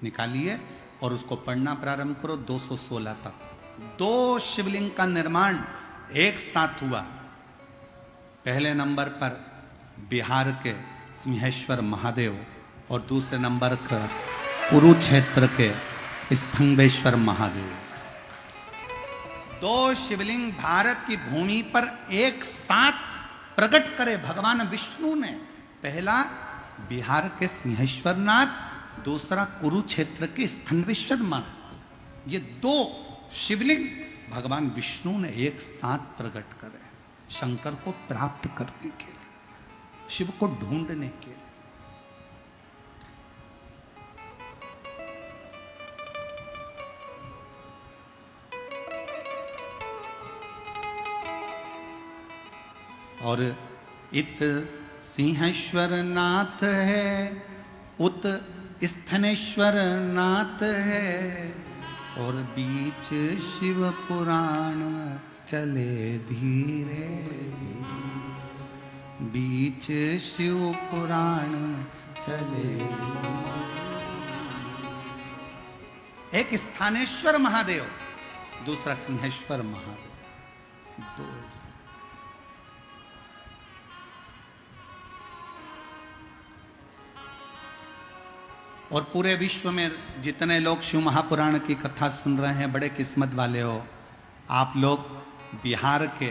Speaker 1: निकालिए और उसको पढ़ना प्रारंभ करो 216 तक। 2 शिवलिंग का निर्माण एक साथ हुआ। पहले नंबर पर बिहार के सिंहेश्वर महादेव और दूसरे नंबर पर कुरुक्षेत्र के स्तंभेश्वर महादेव। 2 शिवलिंग भारत की भूमि पर एक साथ प्रकट करे भगवान विष्णु ने। पहला बिहार के सिंहेश्वरनाथ, दूसरा कुरुक्षेत्र के स्तंभेश्वर महादेव। ये 2 शिवलिंग भगवान विष्णु ने एक साथ प्रकट करे, शंकर को प्राप्त करने के लिए, शिव को ढूंढने के लिए। और इत सिंहेश्वर नाथ है, उत स्थनेश्वर नाथ है, और बीच शिव पुराण चले धीरे, बीच शिव पुराण चले। एक स्थानेश्वर महादेव, दूसरा सिंहेश्वर महादेव, 2 ऐसे। और पूरे विश्व में जितने लोग शिव महापुराण की कथा सुन रहे हैं, बड़े किस्मत वाले हो। आप लोग बिहार के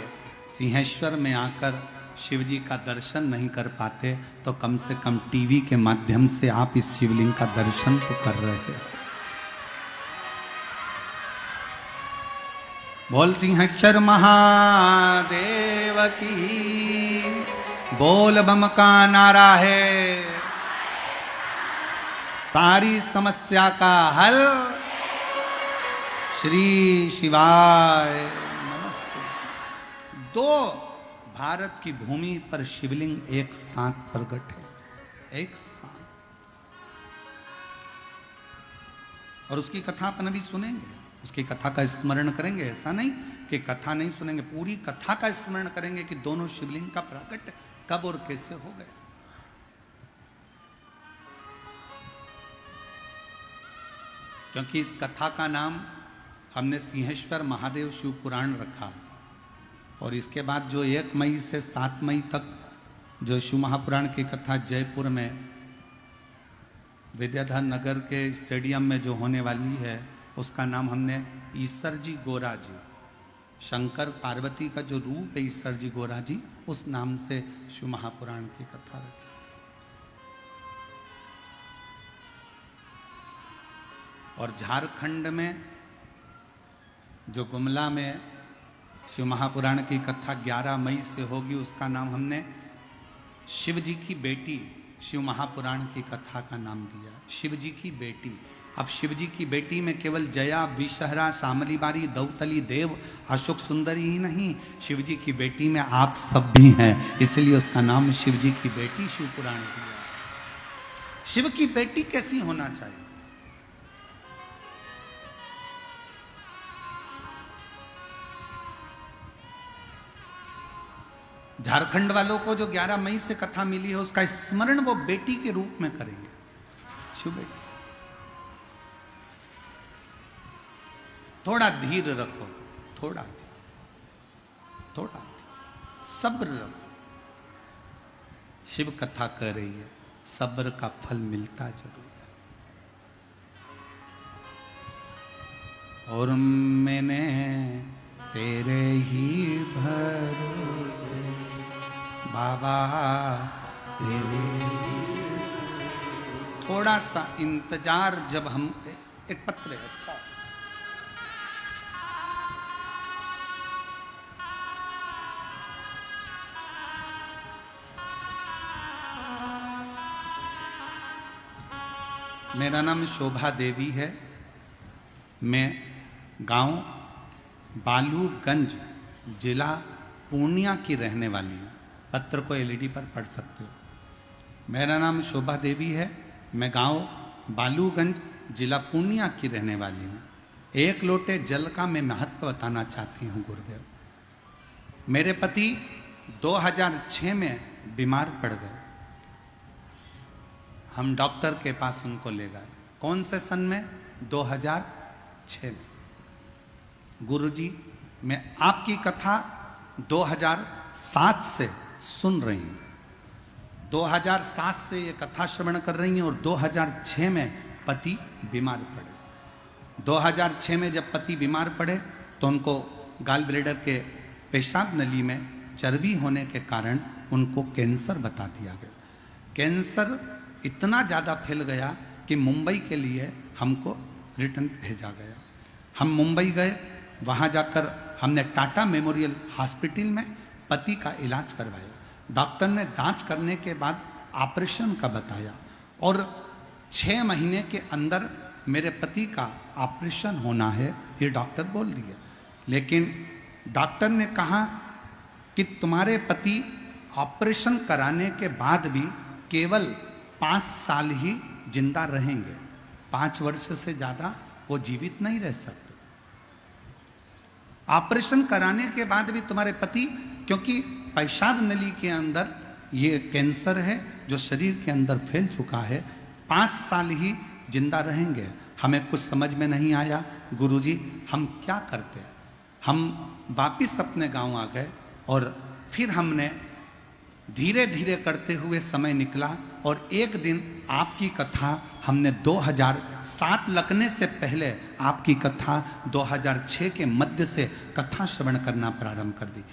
Speaker 1: सिंहेश्वर में आकर शिव जी का दर्शन नहीं कर पाते, तो कम से कम टीवी के माध्यम से आप इस शिवलिंग का दर्शन तो कर रहे हैं। बोल सिंहक्षर महादेव की, बोल बम का नारा है, सारी समस्या का हल श्री शिवाय नमस्ते। दो भारत की भूमि पर शिवलिंग एक साथ प्रकट है, एक साथ। और उसकी कथा अपन अभी सुनेंगे, उसकी कथा का स्मरण करेंगे। ऐसा नहीं कि कथा नहीं सुनेंगे, पूरी कथा का स्मरण करेंगे कि दोनों शिवलिंग का प्रकट कब और कैसे हो गया। क्योंकि इस कथा का नाम हमने सिंहेश्वर महादेव शिव पुराण रखा। और इसके बाद जो 1 मई से 7 मई तक जो शिव महापुराण की कथा जयपुर में विद्याधर नगर के स्टेडियम में जो होने वाली है, उसका नाम हमने ईश्वर जी गोरा जी, शंकर पार्वती का जो रूप है ईश्वर जी गोरा जी, उस नाम से शिव महापुराण की कथा रखी। और झारखंड में जो गुमला में शिव महापुराण की कथा 11 मई से होगी, उसका नाम हमने शिव जी की बेटी शिव महापुराण की कथा का नाम दिया, शिव जी की बेटी। अब शिव जी की बेटी में केवल जया, विषहरा, शामली बारी, दौतली, देव, अशोक सुंदरी ही नहीं, शिव जी की बेटी में आप सब भी हैं, इसलिए उसका नाम शिव जी की बेटी शिव पुराण दिया। शिव की बेटी कैसी होना चाहिए? झारखंड वालों को जो 11 मई से कथा मिली है, उसका स्मरण वो बेटी के रूप में करेंगे, शिव बेटी। थोड़ा धीर रखो, थोड़ा धीर, थोड़ा धीर, सब्र रखो। शिव कथा कर रही है, सब्र का फल मिलता जरूर है। और मैंने तेरे ही भरोसे बाबा तेरे, थोड़ा सा इंतजार। जब हम एक पत्र है, अच्छा मेरा नाम शोभा देवी है, मैं गांव बालूगंज जिला पूर्णिया की रहने वाली हूँ। पत्र को एलईडी पर पढ़ सकते हो। मेरा नाम शोभा देवी है, मैं गांव बालूगंज जिला पूर्णिया की रहने वाली हूँ। एक लोटे जल का मैं महत्व बताना चाहती हूँ गुरुदेव। मेरे पति 2006 में बीमार पड़ गए। हम डॉक्टर के पास उनको ले गए। कौन से सन में? 2006 में। गुरुजी, मैं आपकी कथा 2007 से सुन रही हूँ, 2007 से ये कथा श्रवण कर रही हैं और 2006 में पति बीमार पड़े। 2006 में जब पति बीमार पड़े तो उनको गाल ब्लेडर के पेशाब नली में चर्बी होने के कारण उनको कैंसर बता दिया गया। कैंसर इतना ज़्यादा फैल गया कि मुंबई के लिए हमको रिटर्न भेजा गया। हम मुंबई गए, वहाँ जाकर हमने टाटा मेमोरियल हॉस्पिटल में पति का इलाज करवाया। डॉक्टर ने जांच करने के बाद ऑपरेशन का बताया और 6 महीने के अंदर मेरे पति का ऑपरेशन होना है, ये डॉक्टर बोल दिया। लेकिन डॉक्टर ने कहा कि तुम्हारे पति ऑपरेशन कराने के बाद भी केवल 5 साल ही जिंदा रहेंगे, 5 वर्ष से ज़्यादा वो जीवित नहीं रह सकते। ऑपरेशन कराने के बाद भी तुम्हारे पति, क्योंकि पेशाब नली के अंदर ये कैंसर है जो शरीर के अंदर फैल चुका है, 5 साल ही जिंदा रहेंगे। हमें कुछ समझ में नहीं आया गुरुजी, हम क्या करते। हम वापिस अपने गांव आ गए और फिर हमने धीरे धीरे करते हुए समय निकला और एक दिन आपकी कथा हमने 2007 लगने से पहले आपकी कथा 2006 के मध्य से कथा श्रवण करना प्रारंभ कर दी।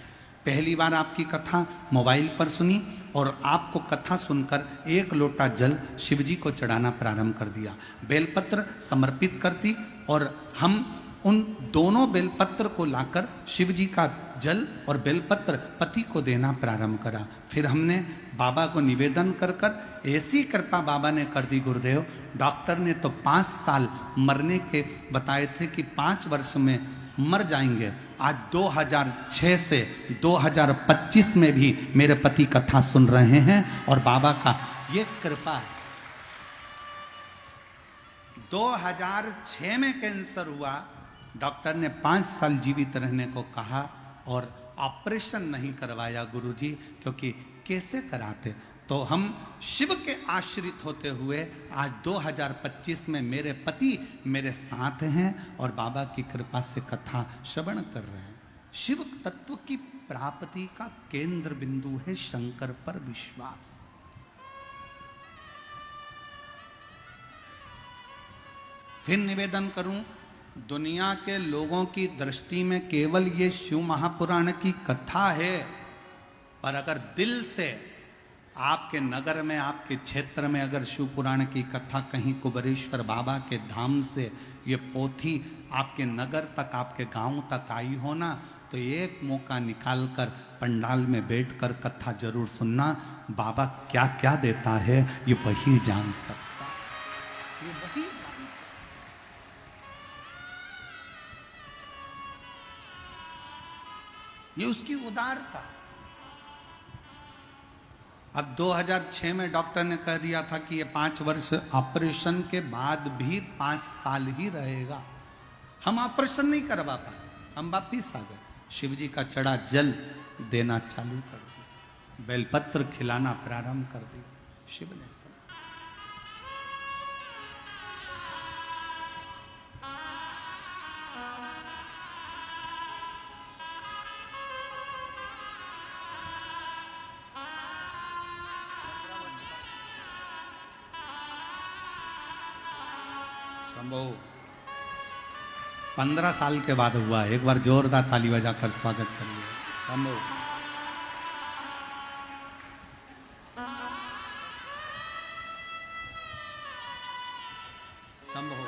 Speaker 1: पहली बार आपकी कथा मोबाइल पर सुनी और आपको कथा सुनकर 1 लोटा जल शिवजी को चढ़ाना प्रारंभ कर दिया। बेलपत्र समर्पित करती और हम उन दोनों बेलपत्र को लाकर शिव जी का जल और बेलपत्र पति को देना प्रारंभ करा। फिर हमने बाबा को निवेदन कर कर ऐसी कृपा बाबा ने कर दी गुरुदेव, डॉक्टर ने तो 5 साल मरने के बताए थे कि 5 वर्ष में मर जाएंगे। आज 2006 से 2025 में भी मेरे पति कथा सुन रहे हैं और बाबा का ये कृपा है। 2006 में कैंसर हुआ, डॉक्टर ने 5 साल जीवित रहने को कहा और ऑपरेशन नहीं करवाया गुरुजी, क्योंकि कैसे कराते। तो हम शिव के आश्रित होते हुए आज 2025 में मेरे पति मेरे साथ हैं और बाबा की कृपा से कथा श्रवण कर रहे हैं। शिव तत्व की प्राप्ति का केंद्र बिंदु है शंकर पर विश्वास। फिर निवेदन करूं, दुनिया के लोगों की दृष्टि में केवल ये शिव महापुराण की कथा है, पर अगर दिल से आपके नगर में, आपके क्षेत्र में अगर शिव पुराण की कथा कहीं कुबेरेश्वर बाबा के धाम से ये पोथी आपके नगर तक, आपके गांव तक आई हो ना, तो एक मौका निकालकर पंडाल में बैठकर कथा जरूर सुनना। बाबा क्या क्या देता है ये वही जान सकता, ये वही जान सकता। ये उसकी उदारता। अब 2006 में डॉक्टर ने कह दिया था कि ये 5 वर्ष ऑपरेशन के बाद भी 5 साल ही रहेगा। हम ऑपरेशन नहीं करवा पाए, हम वापिस आ गए। शिव जी का चढ़ा जल देना चालू कर दिया, बेलपत्र खिलाना प्रारंभ कर दिया। शिव ने सुना। संभव 15 साल के बाद हुआ। एक बार जोरदार ताली बजाकर स्वागत करिए। संभव संभव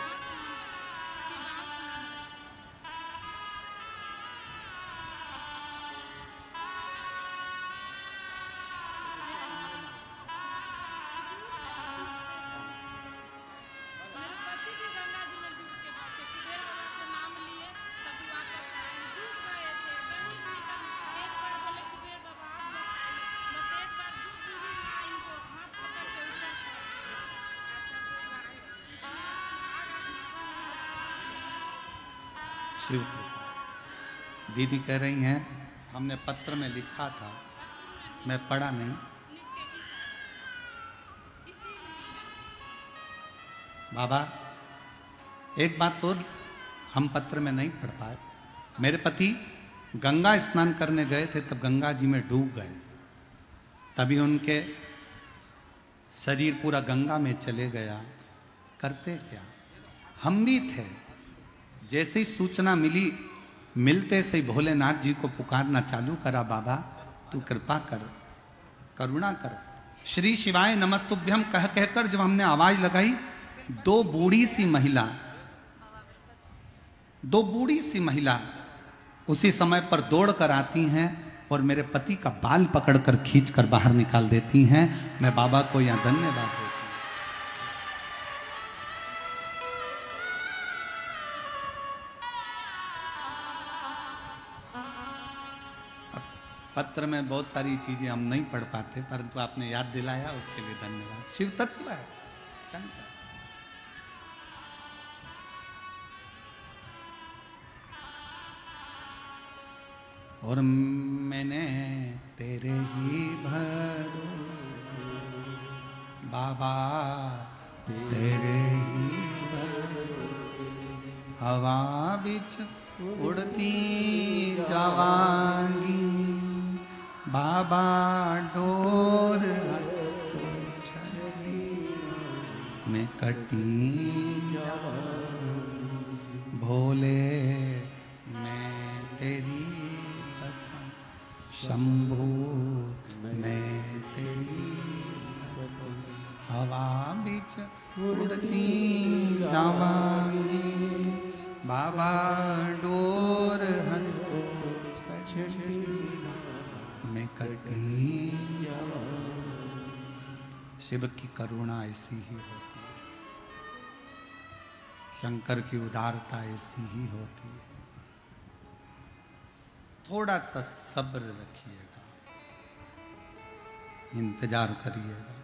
Speaker 1: शिव कृपा। दीदी कह रही हैं हमने पत्र में लिखा था, मैं पढ़ा नहीं। बाबा एक बात और हम पत्र में नहीं पढ़ पाए। मेरे पति गंगा स्नान करने गए थे, तब गंगा जी में डूब गए। तभी उनके शरीर पूरा गंगा में चले गया। करते क्या, हम भी थे। जैसे ही सूचना मिली, मिलते से ही भोलेनाथ जी को पुकारना चालू करा, बाबा तू कृपा कर, करुणा कर, श्री शिवाय नमस्तुभ्यम कह कहकर जब हमने आवाज लगाई, 2 बूढ़ी सी महिला उसी समय पर दौड़ कर आती हैं और मेरे पति का बाल पकड़कर खींचकर बाहर निकाल देती हैं। मैं बाबा को यहां धन्यवाद देती हूं। पत्र में बहुत सारी चीजें हम नहीं पढ़ पाते, परंतु आपने याद दिलाया उसके लिए धन्यवाद। शिव तत्व है शंकर। और मैंने तेरे ही भरोसे बाबा, तेरे ही भरोसे हवा बिच उड़ती जावांगी, बाबा डोर में कटी भोले मैं तेरी शंभू मैं तेरी हवा बिच उड़ती जावांगी, बाबा शिव की करुणा ऐसी ही होती है, शंकर की उदारता ऐसी ही होती है। थोड़ा सा सब्र रखिएगा, इंतजार करिएगा।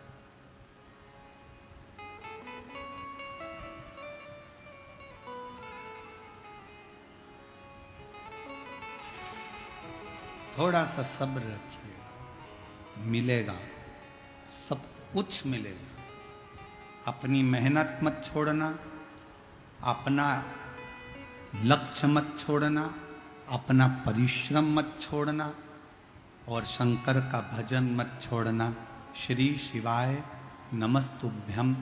Speaker 1: थोड़ा सा सब्र रखिएगा, मिलेगा, सब कुछ मिलेगा। अपनी मेहनत मत छोड़ना, अपना लक्ष्य मत छोड़ना, अपना परिश्रम मत छोड़ना और शंकर का भजन मत छोड़ना। श्री शिवाय नमस्तुभ्यम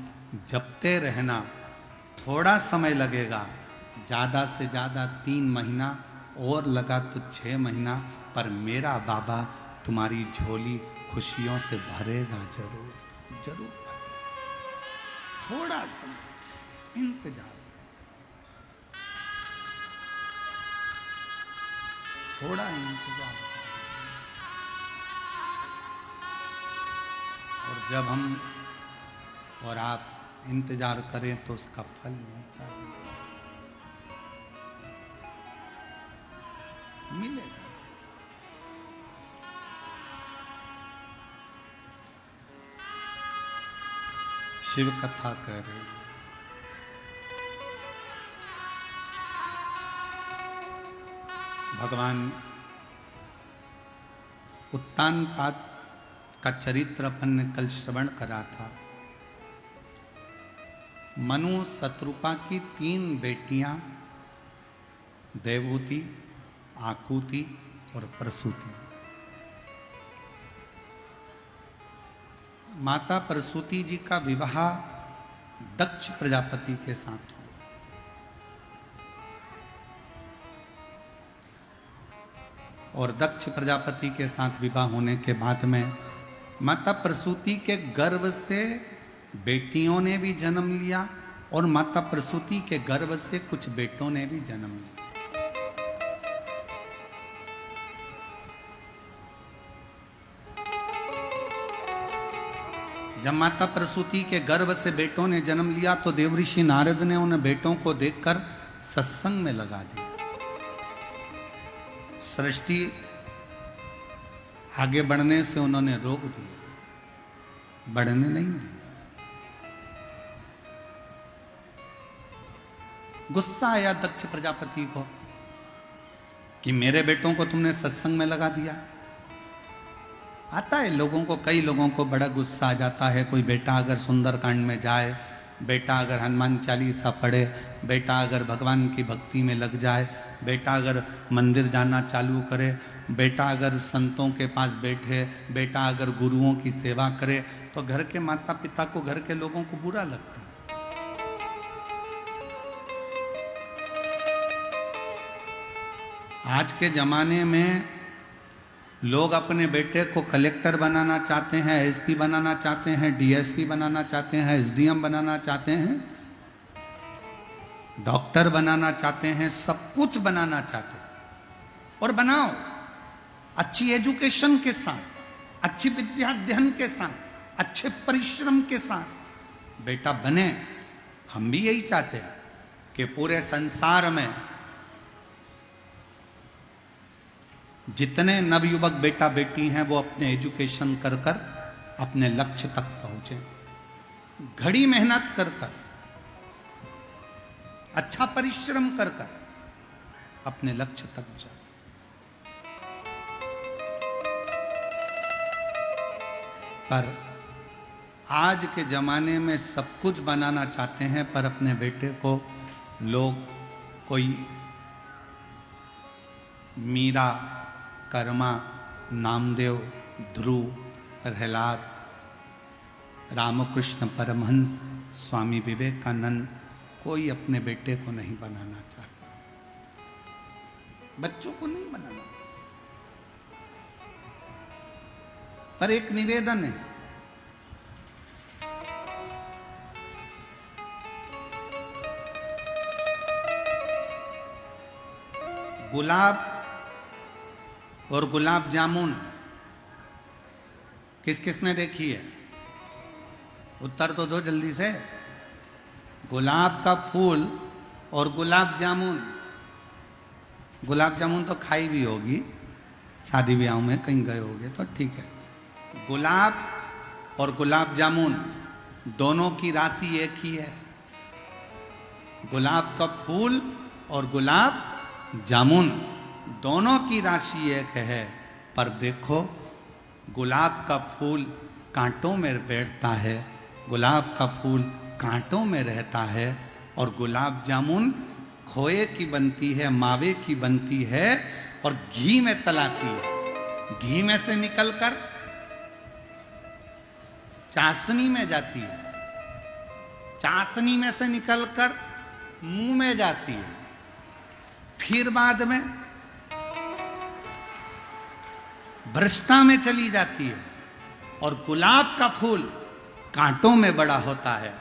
Speaker 1: जपते रहना। थोड़ा समय लगेगा, ज़्यादा से ज़्यादा 3 महीना और लगा तो 6 महीना, पर मेरा बाबा तुम्हारी झोली खुशियों से भरेगा, जरूर जरूर भरेगा। थोड़ा समय इंतजार, थोड़ा इंतजार। और जब हम और आप इंतजार करें तो उसका फल मिलता है, मिलेगा। शिव कथा कह रहे हैं। भगवान उत्तानपाद का चरित्र अपन ने कल श्रवण करा था। मनु शत्रुपा की 3 बेटियां देवहूति, आकुति और प्रसूति। माता प्रसूति जी का विवाह दक्ष प्रजापति के साथ हुआ। और दक्ष प्रजापति के साथ विवाह होने के बाद में माता प्रसूति के गर्भ से बेटियों ने भी जन्म लिया और माता प्रसूति के गर्भ से कुछ बेटों ने भी जन्म लिया। जब माता प्रसूति के गर्भ से बेटों ने जन्म लिया तो देवऋषि नारद ने उन बेटों को देखकर सत्संग में लगा दिया। सृष्टि आगे बढ़ने से उन्होंने रोक दिया, बढ़ने नहीं दिया। गुस्सा आया दक्ष प्रजापति को कि मेरे बेटों को तुमने सत्संग में लगा दिया। आता है लोगों को, कई लोगों को बड़ा गुस्सा आ जाता है। कोई बेटा अगर सुंदरकांड में जाए, बेटा अगर हनुमान चालीसा पढ़े, बेटा अगर भगवान की भक्ति में लग जाए, बेटा अगर मंदिर जाना चालू करे, बेटा अगर संतों के पास बैठे, बेटा अगर गुरुओं की सेवा करे, तो घर के माता पिता को, घर के लोगों को बुरा लगता है। आज के जमाने में लोग अपने बेटे को कलेक्टर बनाना चाहते हैं, एसपी बनाना चाहते हैं, डीएसपी बनाना चाहते हैं, एसडीएम बनाना चाहते हैं, डॉक्टर बनाना चाहते हैं, सब कुछ बनाना चाहते हैं। और बनाओ, अच्छी एजुकेशन के साथ, अच्छी विद्या अध्ययन के साथ, अच्छे परिश्रम के साथ बेटा बने। हम भी यही चाहते हैं कि पूरे संसार में जितने नवयुवक बेटा बेटी हैं वो अपने एजुकेशन कर कर अपने लक्ष्य तक पहुंचे, घड़ी मेहनत कर कर, अच्छा परिश्रम कर कर अपने लक्ष्य तक जाए। पर आज के जमाने में सब कुछ बनाना चाहते हैं, पर अपने बेटे को लोग कोई मीरा, कर्मा, नामदेव, ध्रुव, प्रहलाद, रामकृष्ण परमहंस, स्वामी विवेकानंद, कोई अपने बेटे को नहीं बनाना चाहता, बच्चों को नहीं बनाना। पर एक निवेदन है, गुलाब और गुलाब जामुन किस किस ने देखी है? उत्तर तो दो जल्दी से। गुलाब का फूल और गुलाब जामुन। गुलाब जामुन तो खाई भी होगी, शादी ब्याह में कहीं गए होगे तो ठीक है। गुलाब और गुलाब जामुन दोनों की राशि एक ही है। गुलाब का फूल और गुलाब जामुन दोनों की राशि एक है, पर देखो गुलाब का फूल कांटों में बैठता है, गुलाब का फूल कांटों में रहता है, और गुलाब जामुन खोए की बनती है, मावे की बनती है और घी में तलाती है। घी में से निकलकर चाशनी में जाती है, चाशनी में से निकलकर मुंह में जाती है, फिर बाद में भ्रष्टा में चली जाती है। और गुलाब का फूल कांटों में बड़ा होता है,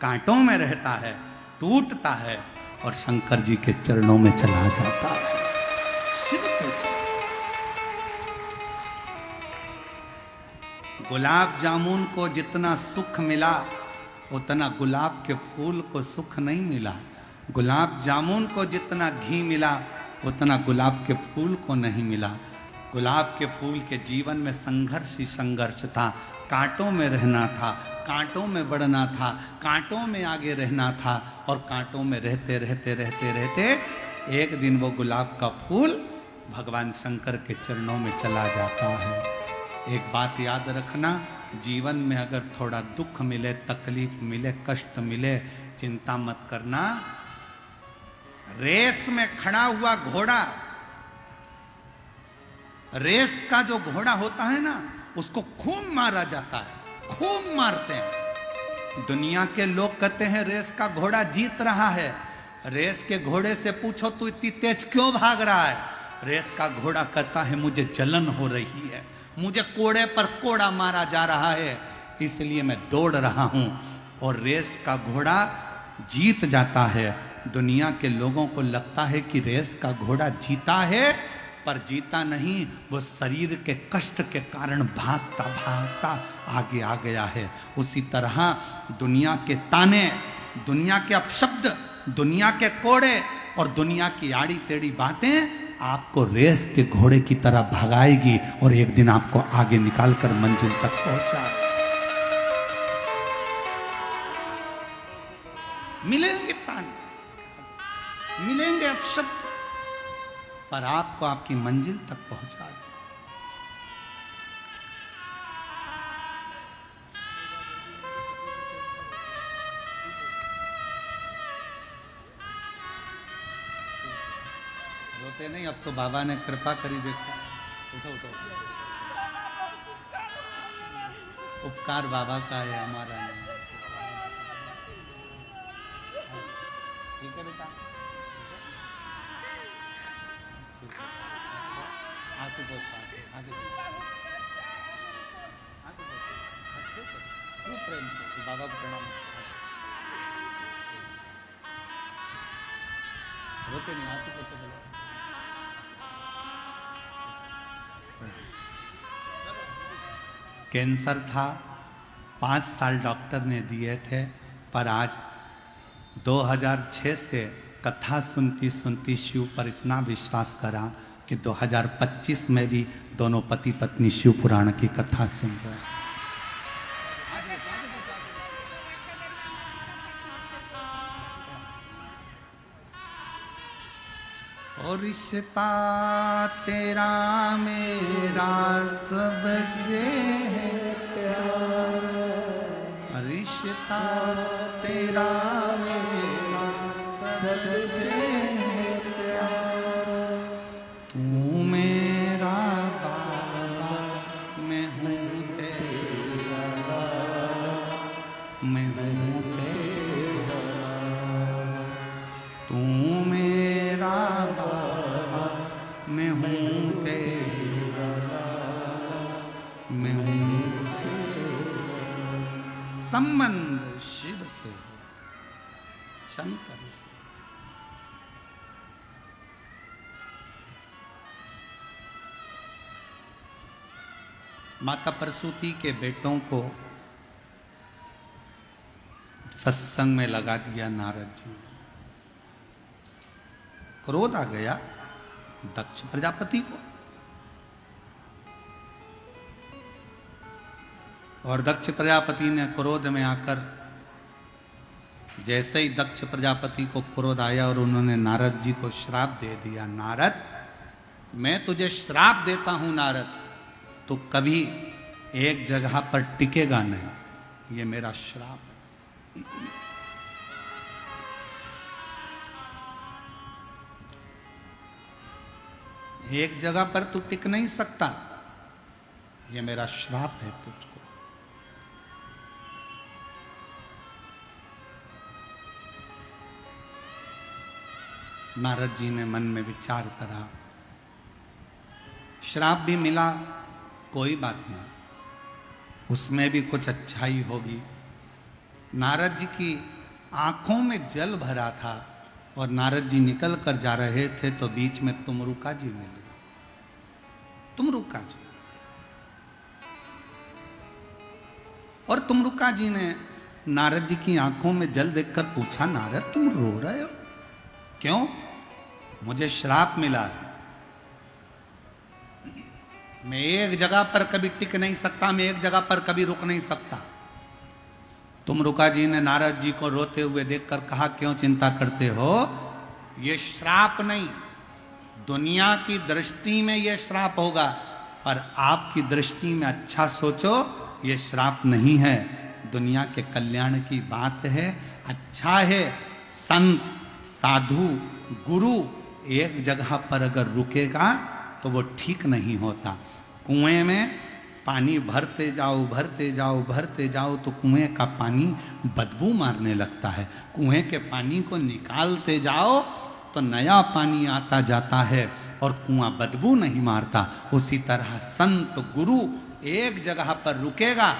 Speaker 1: कांटों में रहता है, टूटता है और शंकर जी के चरणों में चला जाता है, शिव के चरणों। गुलाब जामुन को जितना सुख मिला उतना गुलाब के फूल को सुख नहीं मिला। गुलाब जामुन को जितना घी मिला उतना गुलाब के फूल को नहीं मिला। गुलाब के फूल के जीवन में संघर्ष ही संघर्ष था, कांटों में रहना था, कांटों में बढ़ना था, कांटों में आगे रहना था, और कांटों में रहते रहते रहते रहते एक दिन वो गुलाब का फूल भगवान शंकर के चरणों में चला जाता है। एक बात याद रखना, जीवन में अगर थोड़ा दुख मिले, तकलीफ मिले, कष्ट मिले, चिंता मत करना। रेस में खड़ा हुआ घोड़ा, रेस का जो घोड़ा होता है ना, उसको खूब मारा जाता है, खूब मारते हैं। दुनिया के लोग कहते हैं रेस का घोड़ा जीत रहा है। रेस के घोड़े से पूछो तू इतनी तेज क्यों भाग रहा है? रेस का घोड़ा कहता है मुझे जलन हो रही है, मुझे कोड़े पर कोड़ा मारा जा रहा है, इसलिए मैं दौड़ रहा हूं। और रेस का घोड़ा जीत जाता है। दुनिया के लोगों को लगता है कि रेस का घोड़ा जीता है, पर जीता नहीं, वो शरीर के कष्ट के कारण भागता भागता आगे आ गया है। उसी तरह दुनिया के ताने, दुनिया के अपशब्द, दुनिया के कोड़े और दुनिया की आड़ी टेढ़ी बातें आपको रेस के घोड़े की तरह भगाएगी और एक दिन आपको आगे निकालकर मंजिल तक पहुंचा। मिलेंगे ताने, मिलेंगे अपशब्द, पर आपको आपकी मंजिल तक पहुंचा दे। रोते नहीं, अब तो बाबा ने कृपा करी। देखो उठो उठो, उपकार बाबा का है, हमारा नहीं। ठीक है बेटा, आंसू पोछ, आंसू खूब प्रेम से बाबा को प्रणाम। रोते नहीं, आंसू पोछो बोलो। कैंसर था, 5 साल डॉक्टर ने दिए थे, पर आज 2006 से कथा सुनती सुनती शिव पर इतना विश्वास करा कि 2025 में भी दोनों पति पत्नी शिव पुराण की कथा सुन रहे हैं। और रिश्ता तेरा मेरा सबसे है प्यार, रिश्ता तेरा मेरा सबसे है प्यार। तू मेरा बाबा, मैं हूँ तेरा, मैं हूँ तेरा। तू मेरा बाबा, मैं हूँ तेरा, मैं हूँ तेरा। संबंध शिव से, शंकर से। माता प्रसूति के बेटों को सत्संग में लगा दिया नारद जी ने। क्रोध आ गया दक्ष प्रजापति को, और दक्ष प्रजापति ने क्रोध में आकर, जैसे ही दक्ष प्रजापति को क्रोध आया और उन्होंने नारद जी को श्राप दे दिया, नारद मैं तुझे श्राप देता हूं नारद, तो कभी एक जगह पर टिकेगा नहीं, ये मेरा श्राप है। एक जगह पर तू टिक नहीं सकता, ये मेरा श्राप है तुझको। नारद जी ने मन में विचार करा, श्राप भी मिला, कोई बात नहीं, उसमें भी कुछ अच्छाई होगी। नारद जी की आंखों में जल भरा था और नारद जी निकल कर जा रहे थे तो बीच में तुमरुका जी मिल गए। तुमरुका जी, और तुमरुका जी ने नारद जी की आंखों में जल देखकर पूछा, नारद तुम रो रहे हो क्यों? मुझे श्राप मिला है, मैं एक जगह पर कभी टिक नहीं सकता, मैं एक जगह पर कभी रुक नहीं सकता। तुमरुका जी ने नारद जी को रोते हुए देखकर कहा, क्यों चिंता करते हो? ये श्राप नहीं, दुनिया की दृष्टि में ये श्राप होगा, पर आपकी दृष्टि में अच्छा सोचो, ये श्राप नहीं है, दुनिया के कल्याण की बात है, अच्छा है। संत साधु गुरु एक जगह पर अगर रुकेगा तो वो ठीक नहीं होता। कुएं में पानी भरते जाओ भरते जाओ भरते जाओ तो कुएं का पानी बदबू मारने लगता है, कुएं के पानी को निकालते जाओ तो नया पानी आता जाता है और कुआं बदबू नहीं मारता। उसी तरह संत गुरु एक जगह पर रुकेगा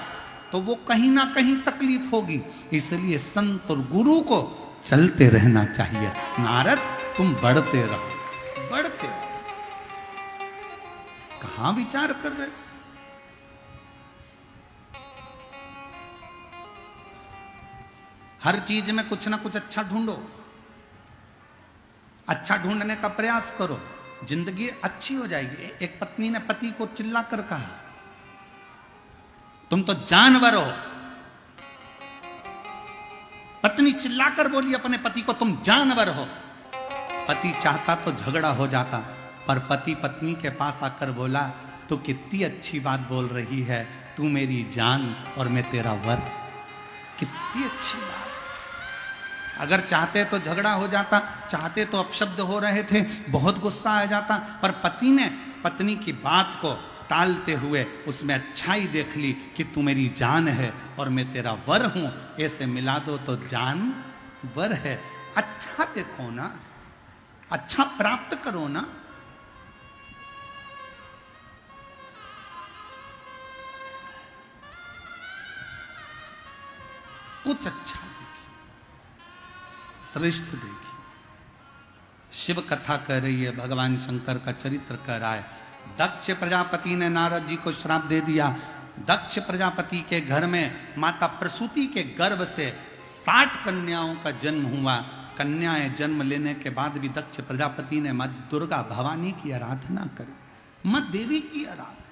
Speaker 1: तो वो कहीं ना कहीं तकलीफ होगी, इसलिए संत और गुरु को चलते रहना चाहिए। नारद तुम बढ़ते रहो, बढ़ते रहो। कहां विचार कर रहे? हर चीज में कुछ ना कुछ अच्छा ढूंढो, अच्छा ढूंढने का प्रयास करो, जिंदगी अच्छी हो जाएगी। एक पत्नी ने पति को चिल्ला कर कहा, तुम तो जानवर हो। पत्नी चिल्लाकर बोली अपने पति को, तुम जानवर हो। पति चाहता तो झगड़ा हो जाता, पर पति पत्नी के पास आकर बोला, तू कितनी अच्छी बात बोल रही है, तू मेरी जान और मैं तेरा वर। कितनी अच्छी बात। अगर चाहते तो झगड़ा हो जाता, चाहते तो अपशब्द हो रहे थे, बहुत गुस्सा आ जाता, पर पति ने पत्नी की बात को टालते हुए उसमें अच्छाई देख ली कि तू मेरी जान है और मैं तेरा वर हूं, ऐसे मिला दो तो जान वर है। अच्छा देखो ना, अच्छा प्राप्त करो ना। कुछ अच्छा देखिए, श्रेष्ठ देखिए। शिव कथा कह रही है, भगवान शंकर का चरित्र कह रहा है। दक्ष प्रजापति ने नारद जी को श्राप दे दिया। दक्ष प्रजापति के घर में माता प्रसूति के गर्भ से 60 कन्याओं का जन्म हुआ। कन्याएं जन्म लेने के बाद भी दक्ष प्रजापति ने मां दुर्गा भवानी की आराधना करी, मां देवी की आराधना,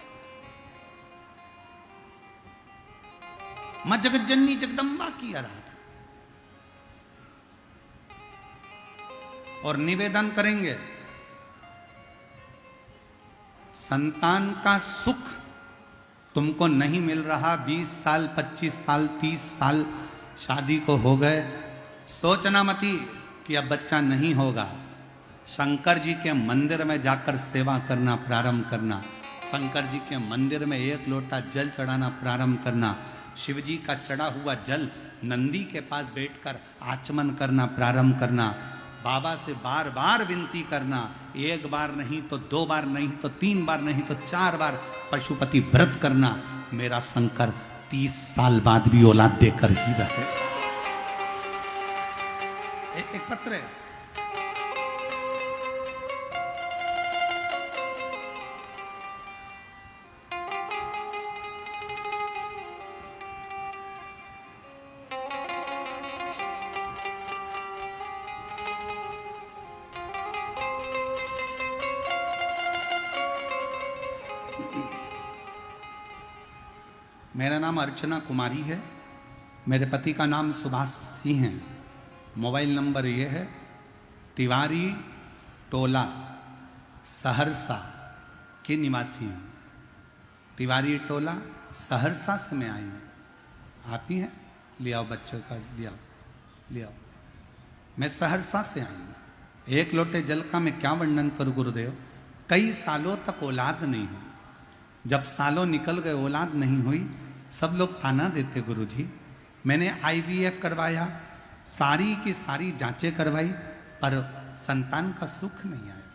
Speaker 1: मां जगज्जननी जगदम्बा की आराधना। और निवेदन करेंगे, संतान का सुख तुमको नहीं मिल रहा, 20 साल 25 साल 30 साल शादी को हो गए, सोचना मती कि अब बच्चा नहीं होगा। शंकर जी के मंदिर में जाकर सेवा करना प्रारंभ करना, शंकर जी के मंदिर में 1 लोटा जल चढ़ाना प्रारंभ करना, शिव जी का चढ़ा हुआ जल नंदी के पास बैठकर आचमन करना प्रारंभ करना, बाबा से बार बार विनती करना, 1 बार नहीं तो 2 बार नहीं तो 3 बार नहीं तो 4 बार पशुपति व्रत करना। मेरा शंकर 30 साल बाद भी औलाद देकर ही रहे। एक पत्र है, मेरा नाम अर्चना कुमारी है। मेरे पति का नाम सुभाष सिंह है। मोबाइल नंबर ये है तिवारी टोला सहरसा के निवासी हूँ। तिवारी टोला सहरसा से मैं आई हूँ। आप ही हैं? ले आओ बच्चों का, ले आओ ले आओ। मैं सहरसा से आई हूँ। एक लोटे जल का मैं क्या वर्णन करूँ गुरुदेव। कई सालों तक औलाद नहीं हुई। जब सालों निकल गए औलाद नहीं हुई, सब लोग ताना देते गुरुजी। मैंने IVF करवाया, सारी की सारी जांचें करवाई, पर संतान का सुख नहीं आया।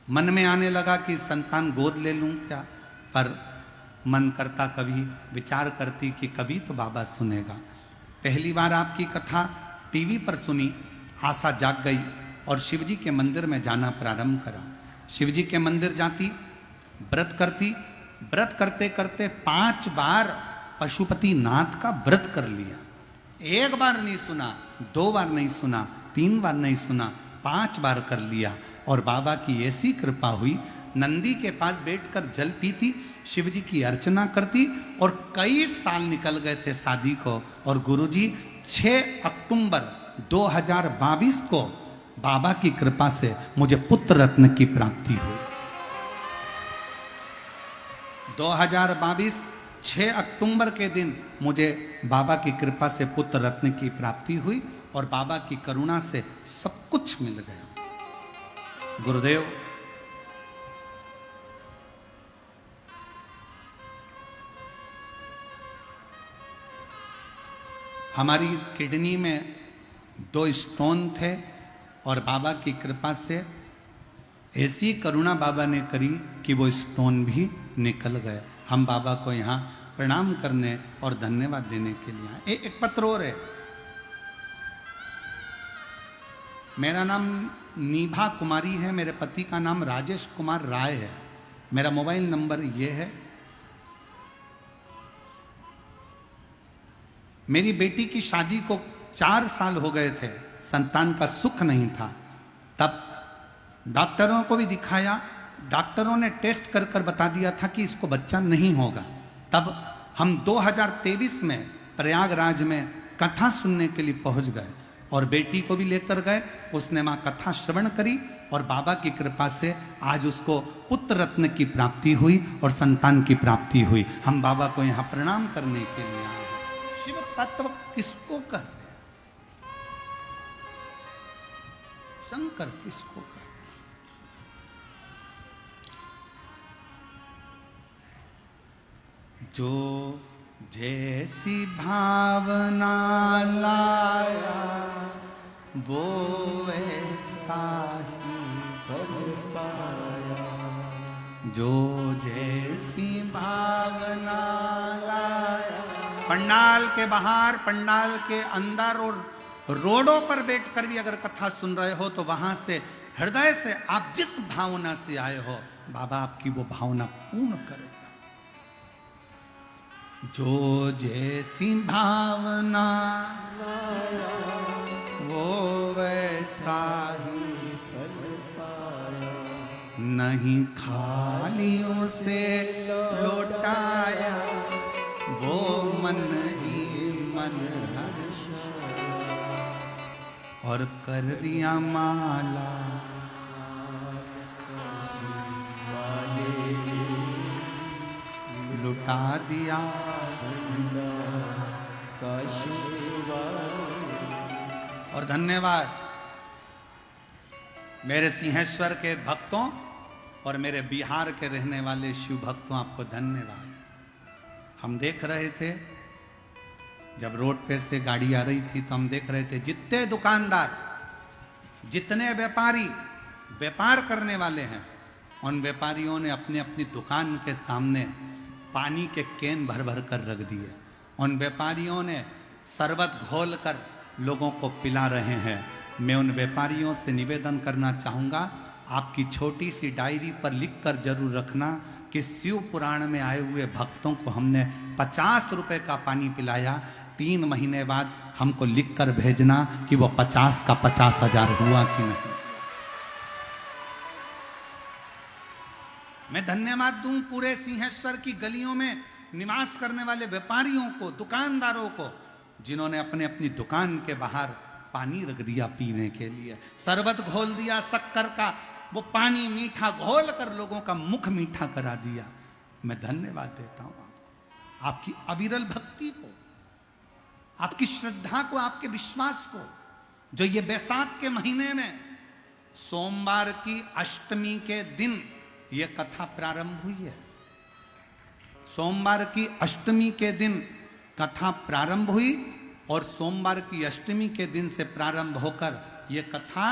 Speaker 1: मन में आने लगा कि संतान गोद ले लूं क्या, पर मन करता कभी, विचार करती कि कभी तो बाबा सुनेगा। पहली बार आपकी कथा टीवी पर सुनी, आशा जाग गई और शिवजी के मंदिर में जाना प्रारंभ करा। शिवजी के मंदिर जाती, व्रत करती, व्रत करते करते 5 बार पशुपति नाथ का व्रत कर लिया। 1 बार नहीं सुना, 2 बार नहीं सुना, 3 बार नहीं सुना, 5 बार कर लिया। और बाबा की ऐसी कृपा हुई, नंदी के पास बैठकर जल पीती, शिवजी की अर्चना करती, और कई साल निकल गए थे शादी को। और गुरुजी 6 अक्टूबर 2022 को बाबा की कृपा से मुझे पुत्र रत्न की प्राप्ति हुई। 2022 6 अक्टूबर के दिन मुझे बाबा की कृपा से पुत्र रत्न की प्राप्ति हुई और बाबा की करुणा से सब कुछ मिल गया। गुरुदेव, हमारी किडनी में 2 स्टोन थे और बाबा की कृपा से ऐसी करुणा बाबा ने करी कि वो स्टोन भी निकल गए। हम बाबा को यहाँ प्रणाम करने और धन्यवाद देने के लिए आए। एक पत्र और है। मेरा नाम नीभा कुमारी है। मेरे पति का नाम राजेश कुमार राय है। मेरा मोबाइल नंबर ये है। मेरी बेटी की शादी को 4 साल हो गए थे, संतान का सुख नहीं था। तब डॉक्टरों को भी दिखाया, डॉक्टरों ने टेस्ट कर कर बता दिया था कि इसको बच्चा नहीं होगा। तब हम 2023 में प्रयागराज में कथा सुनने के लिए पहुंच गए और बेटी को भी लेकर गए। उसने मां कथा श्रवण करी और बाबा की कृपा से आज उसको पुत्र रत्न की प्राप्ति हुई और संतान की प्राप्ति हुई। हम बाबा को यहाँ प्रणाम करने के लिए आए। शिव तत्व किसको कहते हैं? शंकर किसको कहते हैं? जो जैसी भावना लाया वो वैसा ही कर पाया। जो जैसी भावना लाया। पंडाल के बाहर, पंडाल के अंदर और रोडों पर बैठकर भी अगर कथा सुन रहे हो तो वहां से हृदय से आप जिस भावना से आए हो, बाबा आपकी वो भावना पूर्ण करेगा। जो जैसी भावना लाया वो वैसा ही फल पाया। नहीं खाली उसे लौटाया वो मन ही मन और कर दिया माला। लुटा दिया और धन्यवाद मेरे सिंहेश्वर के भक्तों और मेरे बिहार के रहने वाले शिव भक्तों, आपको धन्यवाद। हम देख रहे थे जब रोड पे से गाड़ी आ रही थी तो हम देख रहे थे जितने दुकानदार, जितने व्यापारी व्यापार करने वाले हैं, उन व्यापारियों ने अपनी अपनी दुकान के सामने पानी के कैन भर भर कर रख दिए। उन व्यापारियों ने शरबत घोल कर लोगों को पिला रहे हैं। मैं उन व्यापारियों से निवेदन करना चाहूँगा, आपकी छोटी सी डायरी पर लिख कर जरूर रखना कि शिव पुराण में आए हुए भक्तों को हमने 50 रुपए का पानी पिलाया। 3 महीने बाद हमको लिख कर भेजना कि वो 50 का 50,000 हुआ कि नहीं। मैं धन्यवाद दूं पूरे सिंहेश्वर की गलियों में निवास करने वाले व्यापारियों को, दुकानदारों को, जिन्होंने अपने अपनी दुकान के बाहर पानी रख दिया पीने के लिए, शरबत घोल दिया शक्कर का, वो पानी मीठा घोल कर लोगों का मुख मीठा करा दिया। मैं धन्यवाद देता हूं आपको, आपकी अविरल भक्ति को, आपकी श्रद्धा को, आपके विश्वास को, जो ये बैसाख के महीने में सोमवार की अष्टमी के दिन ये कथा प्रारंभ हुई है। सोमवार की अष्टमी के दिन कथा प्रारंभ हुई और सोमवार की अष्टमी के दिन से प्रारंभ होकर ये कथा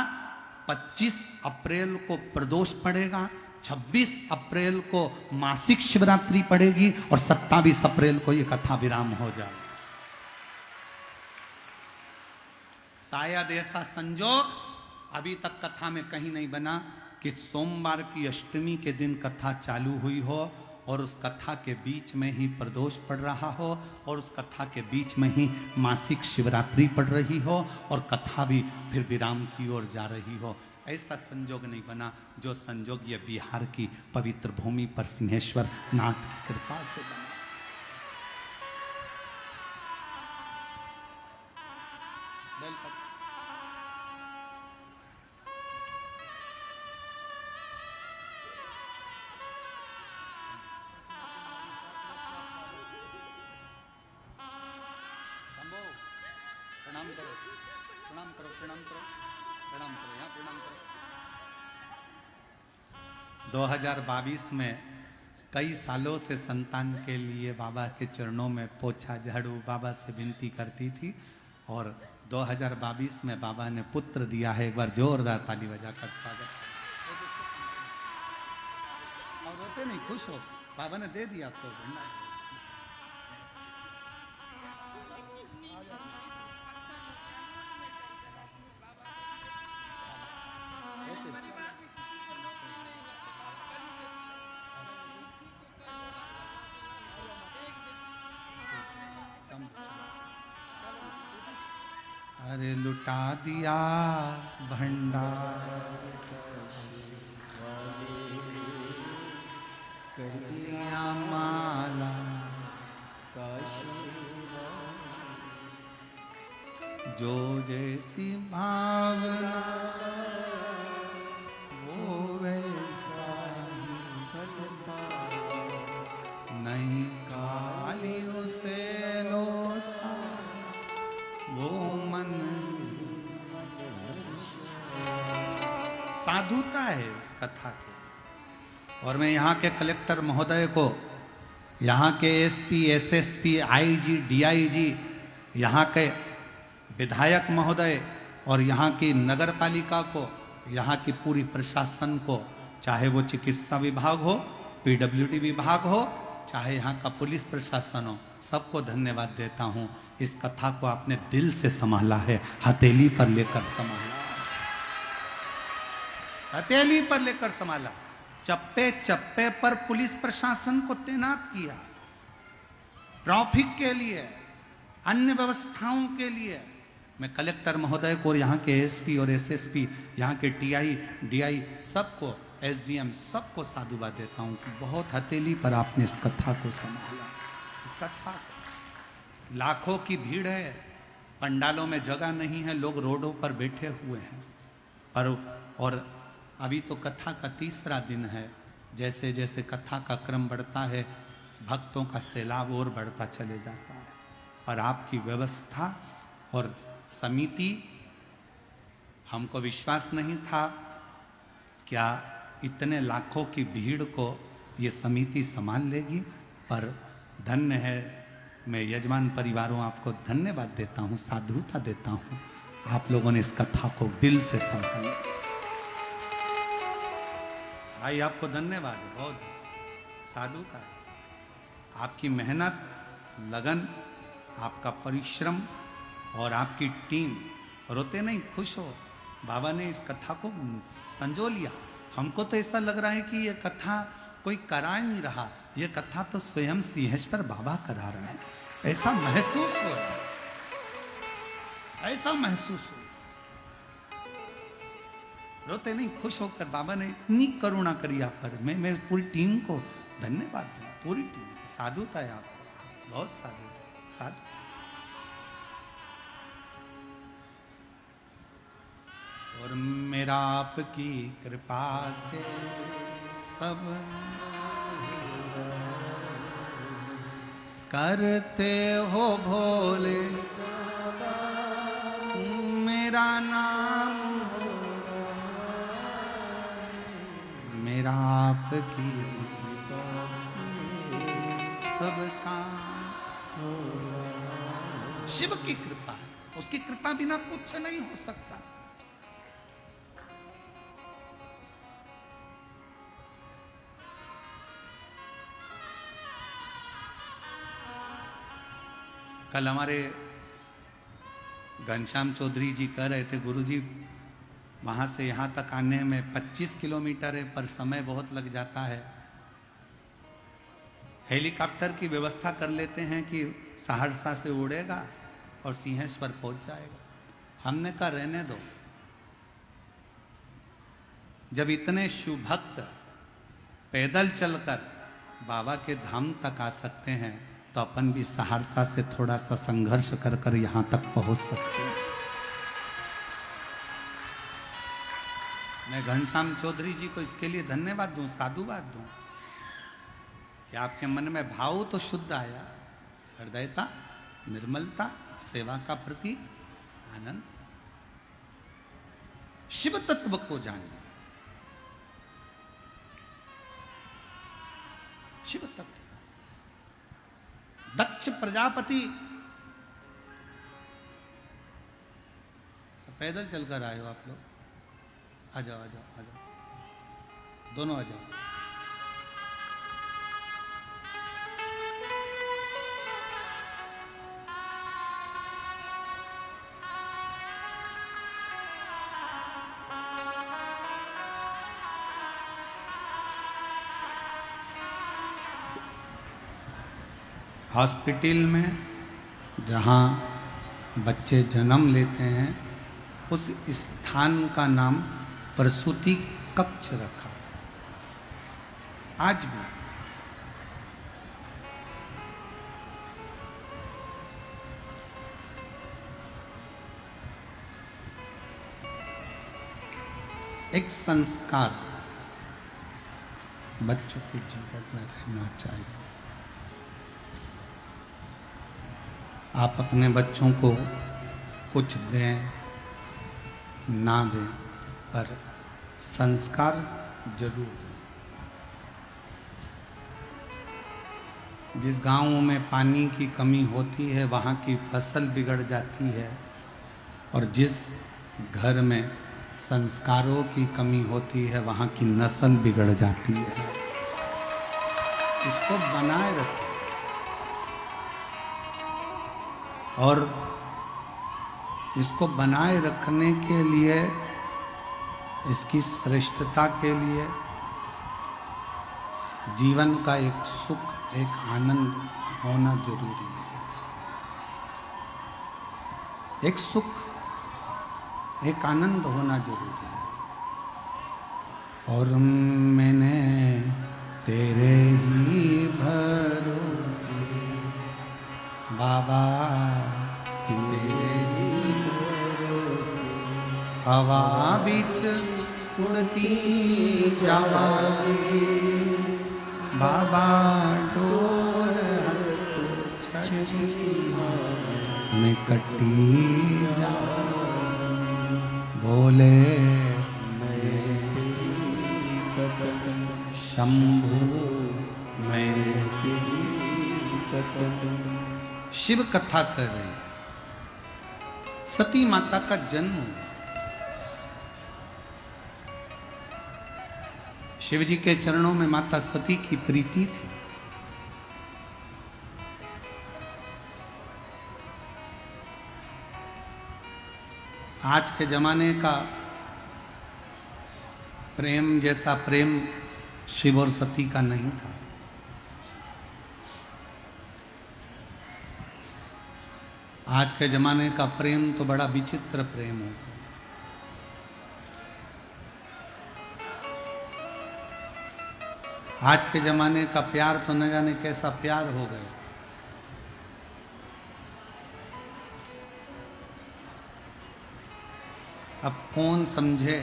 Speaker 1: 25 अप्रैल को प्रदोष पड़ेगा, 26 अप्रैल को मासिक शिवरात्रि पड़ेगी और 27 अप्रैल को ये कथा विराम हो जाएगी। शायद ऐसा संजोग अभी तक कथा में कहीं नहीं बना कि सोमवार की अष्टमी के दिन कथा चालू हुई हो और उस कथा के बीच में ही प्रदोष पड़ रहा हो और उस कथा के बीच में ही मासिक शिवरात्रि पड़ रही हो और कथा भी फिर विराम की ओर जा रही हो। ऐसा संजोग नहीं बना जो संजोग ये बिहार की पवित्र भूमि पर सिंहेश्वर नाथ की कृपा से बना। प्रणाम करो, प्रणाम करो, प्रणाम करो, प्रणाम करो, यहाँ प्रणाम करो। 2022 में कई सालों से संतान के लिए बाबा के चरणों में पोछा झाड़ू बाबा से विनती करती थी और 2022 में बाबा ने पुत्र दिया है। एक बार जोरदार ताली बजाकर स्वागत। और रोते नहीं, खुश हो, बाबा ने दे दिया आपको भंडार। अरे लुटा दिया भंडार, कर दिया माला, जो जैसी भावना वो वैसा नहीं, काली उसे लौटा वो मन। साधुता है इस कथा की। और मैं यहाँ के कलेक्टर महोदय को, यहाँ के एसपी, एसएसपी, आईजी, डीआईजी, यहाँ के विधायक महोदय और यहाँ की नगर पालिका को, यहाँ की पूरी प्रशासन को, चाहे वो चिकित्सा विभाग हो, पीडब्ल्यूडी विभाग हो, चाहे यहाँ का पुलिस प्रशासन हो, सबको धन्यवाद देता हूँ। इस कथा को आपने दिल से संभाला है, हथेली पर लेकर संभाला, हथेली पर लेकर संभाला। चप्पे चप्पे पर पुलिस प्रशासन को तैनात किया, ट्रैफिक के लिए, अन्य व्यवस्थाओं के लिए। मैं कलेक्टर महोदय को और यहाँ के एसपी और एसएसपी, यहाँ के टीआई, डीआई, सबको, एसडीएम, सबको साधुवाद देता हूँ कि बहुत हथेली पर आपने इस कथा को संभाला। इस कथा को, लाखों की भीड़ है, पंडालों में जगह नहीं है, लोग रोडों पर बैठे हुए हैं। और अभी तो कथा का तीसरा दिन है। जैसे जैसे कथा का क्रम बढ़ता है, भक्तों का सैलाब और बढ़ता चले जाता है। और आपकी व्यवस्था और समिति, हमको विश्वास नहीं था क्या इतने लाखों की भीड़ को ये समिति संभाल लेगी, पर धन्य है। मैं यजमान परिवारों आपको धन्यवाद देता हूँ, साधुता देता हूँ, आप लोगों ने इस कथा को दिल से संभाला। भाई आपको धन्यवाद, बहुत साधुता है। आपकी मेहनत, लगन, आपका परिश्रम और आपकी टीम, रोते नहीं, खुश हो। बाबा ने इस कथा को संजो लिया। हमको तो ऐसा लग रहा है कि ये कथा कोई करा नहीं रहा, ये कथा तो स्वयं सिंहेश्वर बाबा करा रहे हैं। ऐसा महसूस हो रहा है, ऐसा महसूस हो। रोते नहीं, खुश होकर बाबा ने इतनी करुणा करी आप पर। मैं पूरी टीम को धन्यवाद दूं, पूरी टीम, साधुता है आप। बहुत साधु साधु। और मेरा आपकी कृपा से सब करते हो भोले, मेरा नाम मेरा आपकी सब काम। शिव की कृपा है, उसकी कृपा बिना कुछ नहीं हो सकता। कल हमारे घनश्याम चौधरी जी कह रहे थे, गुरुजी वहां से यहां तक आने में 25 किलोमीटर है, पर समय बहुत लग जाता है। हेलीकॉप्टर की व्यवस्था कर लेते हैं कि सहरसा से उड़ेगा और सिंहेश्वर पहुंच जाएगा। हमने कहा रहने दो, जब इतने शुभ भक्त पैदल चलकर बाबा के धाम तक आ सकते हैं, तो अपन भी सहरसा से थोड़ा सा संघर्ष कर कर यहां तक पहुंच सकते हैं। मैं घनश्याम चौधरी जी को इसके लिए धन्यवाद दूं, साधुवाद दूं कि आपके मन में भाव तो शुद्ध आया, हृदयता, निर्मलता, सेवा का प्रति आनंद। शिव तत्व को जानिए, शिव तत्व। दक्ष प्रजापति पैदल चलकर आए हो आप लोग, आ जाओ आ जाओ आ जाओ, दोनों आ जाओ। हॉस्पिटल में जहाँ बच्चे जन्म लेते हैं, उस स्थान का नाम प्रसूति कक्ष रखा। आज भी एक संस्कार बच्चों के जीवन में रहना चाहिए। आप अपने बच्चों को कुछ दें ना दें, पर संस्कार जरूर दें। जिस गांव में पानी की कमी होती है, वहाँ की फसल बिगड़ जाती है, और जिस घर में संस्कारों की कमी होती है, वहाँ की नस्ल बिगड़ जाती है। इसको बनाए रखें, और इसको बनाए रखने के लिए, इसकी श्रेष्ठता के लिए जीवन का एक सुख, एक आनंद होना जरूरी है। एक सुख, एक आनंद होना जरूरी है। और मैंने तेरे ही भरोसे बाबा, हवा बीच उड़ती जावांगी बाबा, डोर छड़ी में कटी जावांगी, बोले शंभु मैं। शिव कथा कर रहे हैं। सती माता का जन्म, शिव जी के चरणों में माता सती की प्रीति थी। आज के जमाने का प्रेम जैसा प्रेम शिव और सती का नहीं था। आज के जमाने का प्रेम तो बड़ा विचित्र प्रेम हो गया। आज के जमाने का प्यार तो न जाने कैसा प्यार हो गया। अब कौन समझे?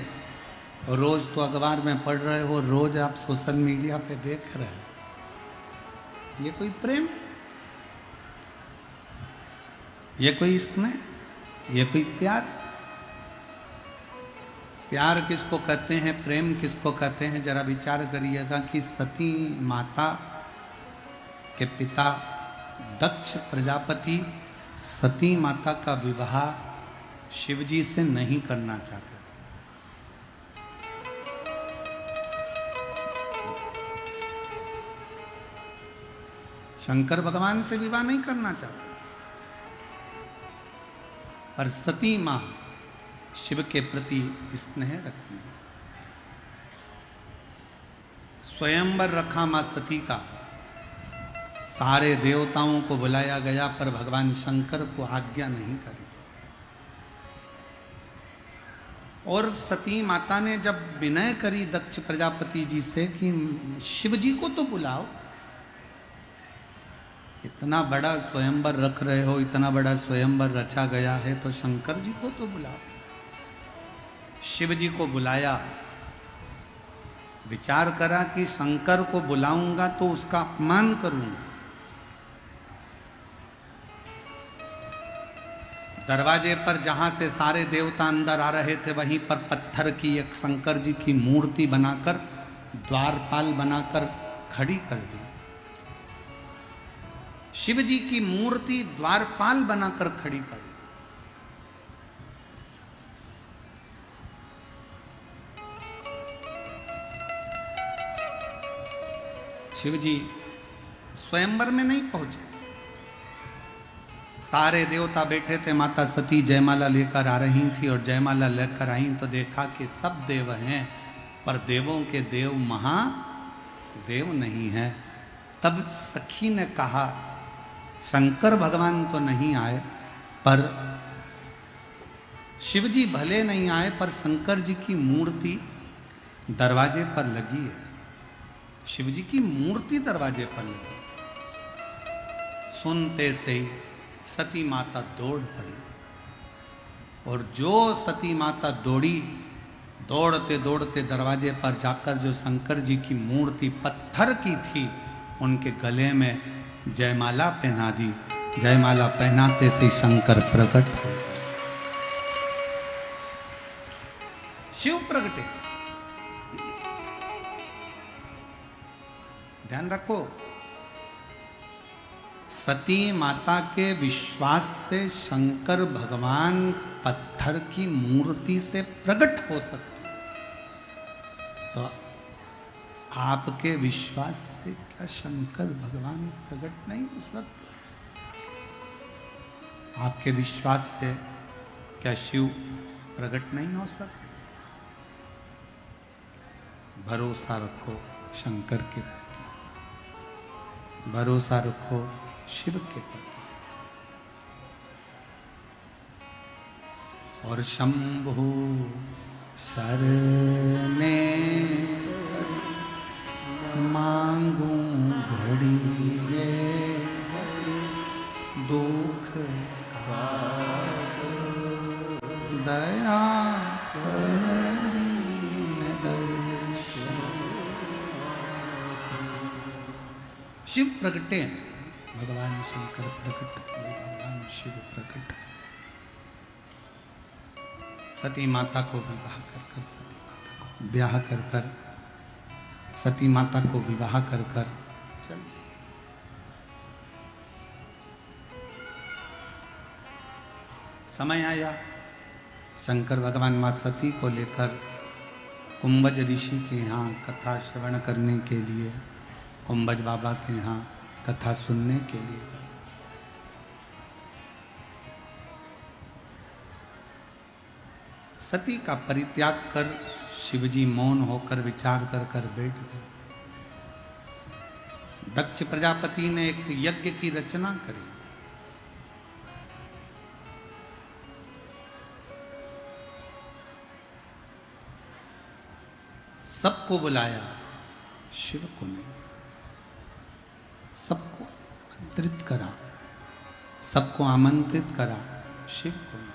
Speaker 1: रोज तो अखबार में पढ़ रहे हो, रोज आप सोशल मीडिया पे देख रहे हो। ये कोई प्रेम है? ये कोई स्नेह? ये कोई प्यार? प्यार किसको कहते हैं, प्रेम किसको कहते हैं? जरा विचार करिएगा कि सती माता के पिता दक्ष प्रजापति सती माता का विवाह शिवजी से नहीं करना चाहते थे। शंकर भगवान से विवाह नहीं करना चाहते, पर सती मां शिव के प्रति स्नेह रखती है। स्वयंवर रखा मां सती का, सारे देवताओं को बुलाया गया, पर भगवान शंकर को आज्ञा नहीं करी। और सती माता ने जब विनय करी दक्ष प्रजापति जी से कि शिव जी को तो बुलाओ, इतना बड़ा स्वयंवर रख रहे हो, इतना बड़ा स्वयंवर रचा गया है, तो शंकर जी को तो बुलाओ। शिव जी को बुलाया, विचार करा कि शंकर को बुलाऊंगा तो उसका अपमान करूंगा। दरवाजे पर जहां से सारे देवता अंदर आ रहे थे, वहीं पर पत्थर की एक शंकर जी की मूर्ति बनाकर, द्वारपाल बनाकर खड़ी कर दी। शिव जी की मूर्ति द्वारपाल बनाकर खड़ी कर दी। शिव जी स्वयंवर में नहीं पहुंचे, सारे देवता बैठे थे। माता सती जयमाला लेकर आ रही थी, और जयमाला लेकर आई तो देखा कि सब देव हैं, पर देवों के देव महादेव नहीं है। तब सखी ने कहा, शंकर भगवान तो नहीं आए, पर शिव जी भले नहीं आए, पर शंकर जी की मूर्ति दरवाजे पर लगी है। शिव जी की मूर्ति दरवाजे पर लगी। सुनते से ही सती माता दौड़ पड़ी, और जो सती माता दौड़ी, दौड़ते दौड़ते दरवाजे पर जाकर जो शंकर जी की मूर्ति पत्थर की थी, उनके गले में जयमाला पहना दी। जयमाला पहनाते से शंकर प्रकट हो, शिव प्रगटे। ध्यान रखो, सती माता के विश्वास से शंकर भगवान पत्थर की मूर्ति से प्रकट हो सकते, तो आपके विश्वास से क्या शंकर भगवान प्रकट नहीं हो सकते? आपके विश्वास से क्या शिव प्रकट नहीं हो सकते? भरोसा रखो शंकर के प्रति, भरोसा रखो शिव के प्रति। और शंभु शरणे मांगू घड़ी रे, दुख दया शिव प्रकटे, भगवान शंकर प्रकट, भगवान शिव प्रकट। सती माता को विवाह कर सती माता को ब्याह कर सती माता को विवाह कर चल। समय आया, शंकर भगवान मां सती को लेकर कुंभज ऋषि के यहाँ कथा श्रवण करने के लिए, कुंभज बाबा के यहाँ कथा सुनने के लिए। सती का परित्याग कर शिवजी मौन होकर विचार कर बैठ गए। दक्ष प्रजापति ने एक यज्ञ की रचना करी। सबको बुलाया, शिव को नहीं। सबको आमंत्रित करा, सबको आमंत्रित करा, शिव को नहीं,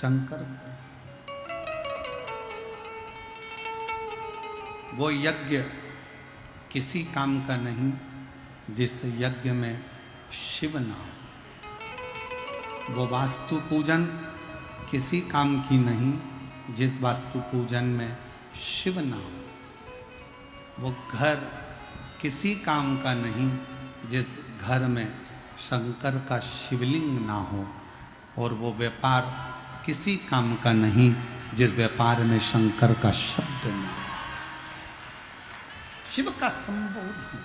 Speaker 1: शंकर को। वो यज्ञ किसी काम का नहीं जिस यज्ञ में शिव ना हो। वो वास्तु पूजन किसी काम की नहीं जिस वास्तु पूजन में शिव ना हो। वो घर किसी काम का नहीं जिस घर में शंकर का शिवलिंग ना हो। और वो व्यापार किसी काम का नहीं जिस व्यापार में शंकर का शब्द ना हो। शिव का संबोधन,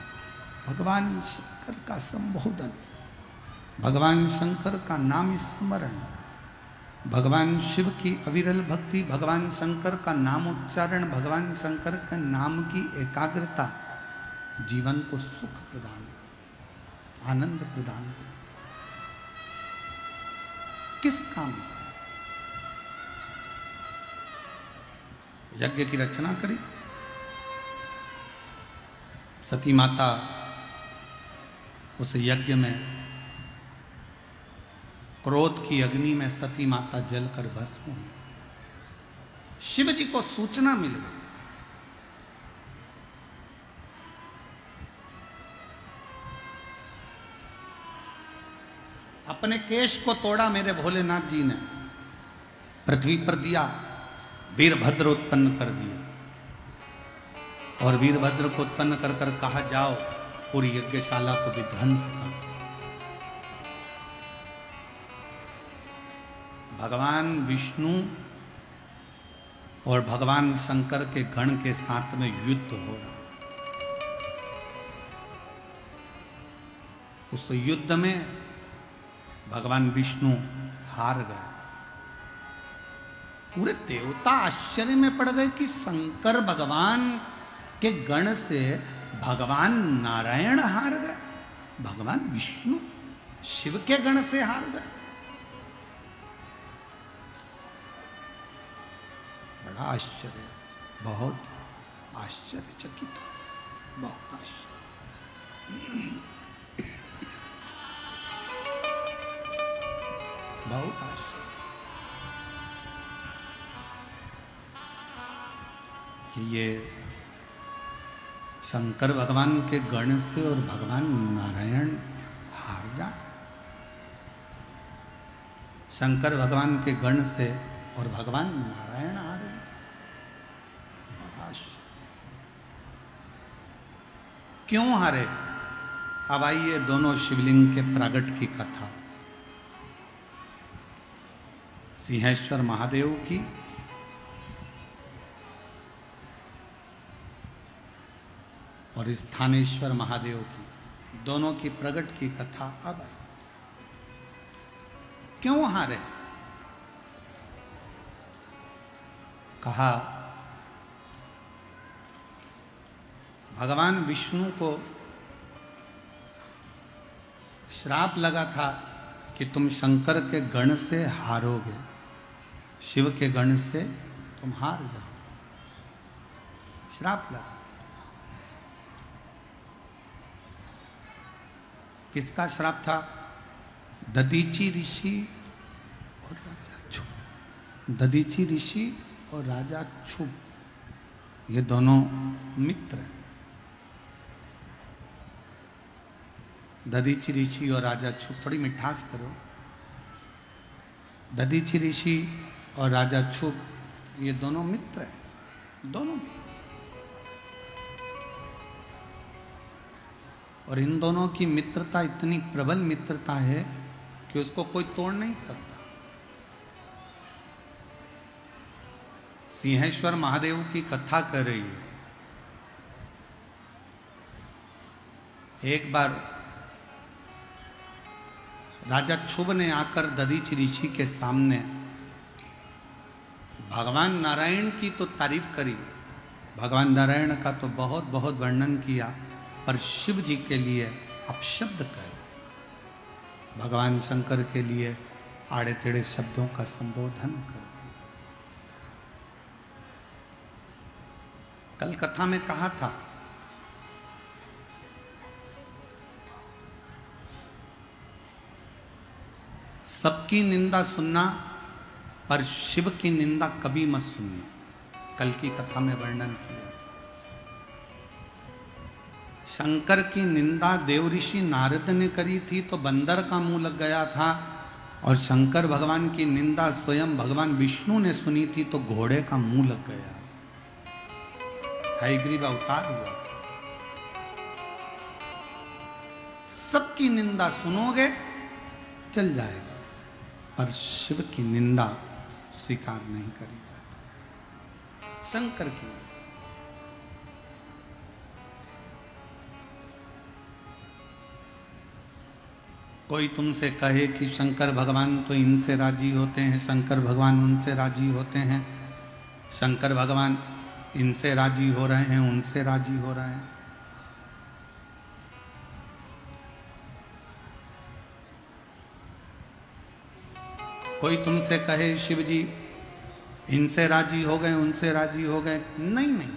Speaker 1: भगवान शंकर का संबोधन, भगवान शंकर का नाम स्मरण, भगवान शिव की अविरल भक्ति, भगवान शंकर का नाम उच्चारण, भगवान शंकर के नाम की एकाग्रता जीवन को सुख प्रदान करे, आनंद प्रदान करे। किस काम? यज्ञ की रचना करी। सती माता उस यज्ञ में, क्रोध की अग्नि में सती माता जलकर भस्म हुई। शिव जी को सूचना मिल गई। अपने केश को तोड़ा मेरे भोलेनाथ जी ने, पृथ्वी पर दिया, वीरभद्र उत्पन्न कर दिया। और वीरभद्र को उत्पन्न कर कर कहा जाओ पूरी यज्ञशाला को विध्वंस कर। भगवान विष्णु और भगवान शंकर के गण के साथ में युद्ध हो रहा। उस युद्ध में भगवान विष्णु हार गए। पूरे देवता आश्चर्य में पड़ गए कि शंकर भगवान के गण से भगवान नारायण हार गए, भगवान विष्णु शिव के गण से हार गए। बड़ा आश्चर्य, बहुत आश्चर्यचकित हो गए, बहुत आश्चर्य। बहुत आश्चर्य कि ये शंकर भगवान के गण से और भगवान नारायण हार जाए। शंकर भगवान के गण से और भगवान नारायण हार गए। क्यों हारे? अब आइए दोनों शिवलिंग के प्रगट की कथा। सिंहेश्वर महादेव की और स्थानेश्वर महादेव की, दोनों की प्रगट की कथा अब आई। क्यों हारे? कहा भगवान विष्णु को श्राप लगा था कि तुम शंकर के गण से हारोगे, शिव के गण से तुम हार जाओ। श्राप लगा। किसका श्राप था? दधीची ऋषि और राजा क्षुप। दधीची ऋषि और राजा क्षुप ये दोनों मित्र हैं। दधीची ऋषि और राजा क्षुप, थोड़ी मिठास करो। दधीची ऋषि और राजा क्षुप ये दोनों मित्र हैं, दोनों मित्र। और इन दोनों की मित्रता इतनी प्रबल मित्रता है कि उसको कोई तोड़ नहीं सकता। सिंहेश्वर महादेव की कथा कर रही है। एक बार राजा क्षुभ ने आकर दधीची ऋषि के सामने भगवान नारायण की तो तारीफ करी, भगवान नारायण का तो बहुत बहुत वर्णन किया, पर शिव जी के लिए अपशब्द कह, भगवान शंकर के लिए आड़े टेढ़े शब्दों का संबोधन कर। कल कथा में कहा था सबकी निंदा सुनना पर शिव की निंदा कभी मत सुनना। कल की कथा में वर्णन किया। शंकर की निंदा देवऋषि नारद ने करी थी तो बंदर का मुंह लग गया था, और शंकर भगवान की निंदा स्वयं भगवान विष्णु ने सुनी थी तो घोड़े का मुंह लग गया। हयग्रीव अवतार हुआ। सबकी निंदा सुनोगे चल जाएगा, पर शिव की निंदा स्वीकार नहीं करी जाती। शंकर की कोई तुमसे कहे कि शंकर भगवान तो इनसे राजी होते हैं, शंकर भगवान उनसे राजी होते हैं, शंकर भगवान इनसे राजी हो रहे हैं, उनसे राजी हो रहे हैं। कोई तुमसे कहे शिव जी इनसे राजी हो गए, उनसे राजी हो गए, नहीं नहीं,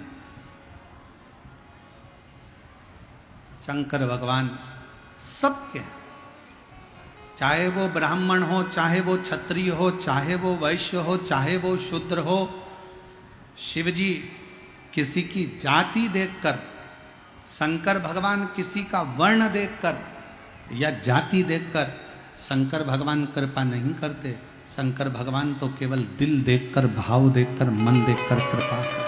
Speaker 1: शंकर भगवान सबके हैं। चाहे वो ब्राह्मण हो, चाहे वो क्षत्रिय हो, चाहे वो वैश्य हो, चाहे वो शूद्र हो, शिव जी किसी की जाति देखकर, शंकर भगवान किसी का वर्ण देखकर या जाति देखकर शंकर भगवान कृपा नहीं करते। शंकर भगवान तो केवल दिल देखकर, भाव देखकर, मन देखकर कृपा करते।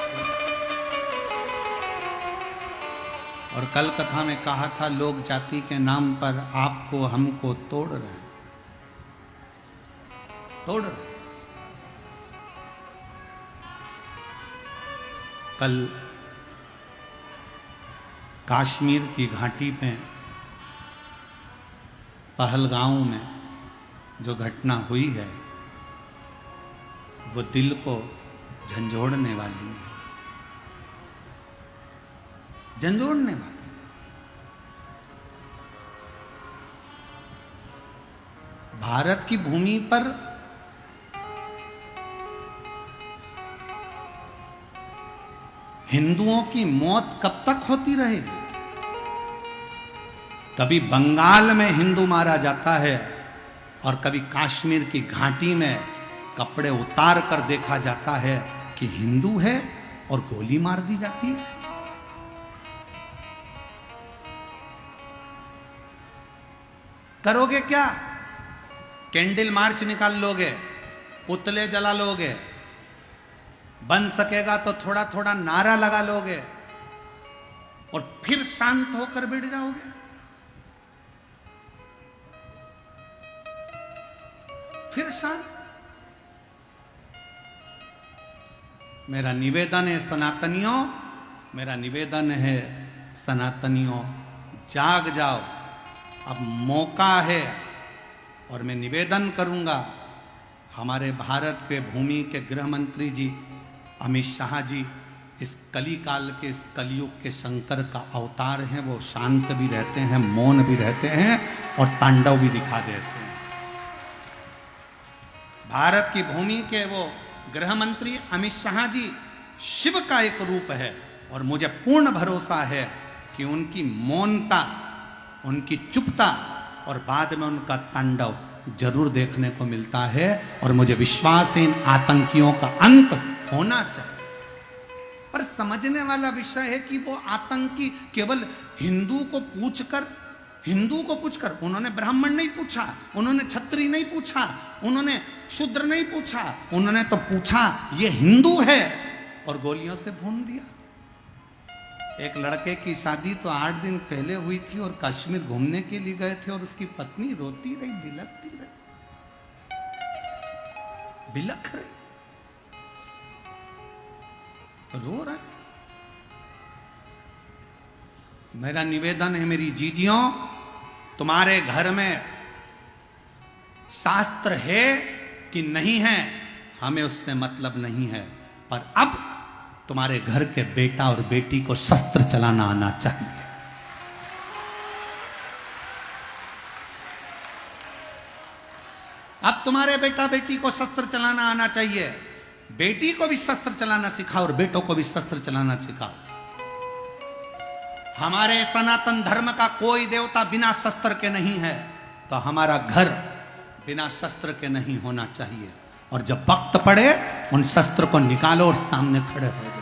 Speaker 1: और कल कथा में कहा था, लोग जाति के नाम पर आपको हमको तोड़ रहे हैं, तोड़ रहे। कल कश्मीर की घाटी पे पहलगांव में जो घटना हुई है वो दिल को झंझोड़ने वाली है, झंझोड़ने वाली। भारत की भूमि पर हिंदुओं की मौत कब तक होती रहेगी? कभी बंगाल में हिंदू मारा जाता है और कभी कश्मीर की घाटी में कपड़े उतार कर देखा जाता है कि हिंदू है और गोली मार दी जाती है। करोगे क्या? कैंडल मार्च निकाल लोगे, पुतले जला लोगे, बन सकेगा तो थोड़ा थोड़ा नारा लगा लोगे और फिर शांत होकर बैठ जाओगे? फिर शांत? मेरा निवेदन है सनातनियों, मेरा निवेदन है सनातनियों, जाग जाओ, अब मौका है। और मैं निवेदन करूंगा, हमारे भारत के भूमि के गृह मंत्री जी अमित शाह जी इस कली काल के, इस कलयुग के शंकर का अवतार हैं। वो शांत भी रहते हैं, मौन भी रहते हैं और तांडव भी दिखा देते हैं। भारत की भूमि के वो गृह मंत्री अमित शाह जी शिव का एक रूप है, और मुझे पूर्ण भरोसा है कि उनकी मौनता, उनकी चुपता और बाद में उनका तांडव जरूर देखने को मिलता है। और मुझे विश्वास है इन आतंकियों का अंत होना चाहिए। पर समझने वाला विषय है कि वो आतंकी केवल हिंदू को पूछकर, उन्होंने ब्राह्मण नहीं पूछा, उन्होंने क्षत्रिय नहीं पूछा, उन्होंने शूद्र नहीं पूछा, उन्होंने तो पूछा ये हिंदू है और गोलियों से भून दिया। एक लड़के की शादी तो 8 दिन पहले हुई थी और कश्मीर घूमने के लिए गए थे और उसकी पत्नी रोती रही, बिलखती रही, बिलख रही, रो रहा है। मेरा निवेदन है मेरी जीजियों, तुम्हारे घर में शास्त्र है कि नहीं है हमें उससे मतलब नहीं है, पर अब तुम्हारे घर के बेटा और बेटी को शस्त्र चलाना आना चाहिए। अब तुम्हारे बेटा बेटी को शस्त्र चलाना आना चाहिए। बेटी को भी शस्त्र चलाना सिखाओ और बेटों को भी शस्त्र चलाना सिखाओ। हमारे सनातन धर्म का कोई देवता बिना शस्त्र के नहीं है, तो हमारा घर बिना शस्त्र के नहीं होना चाहिए। और जब वक्त पड़े उन शस्त्र को निकालो और सामने खड़े हो जाओ।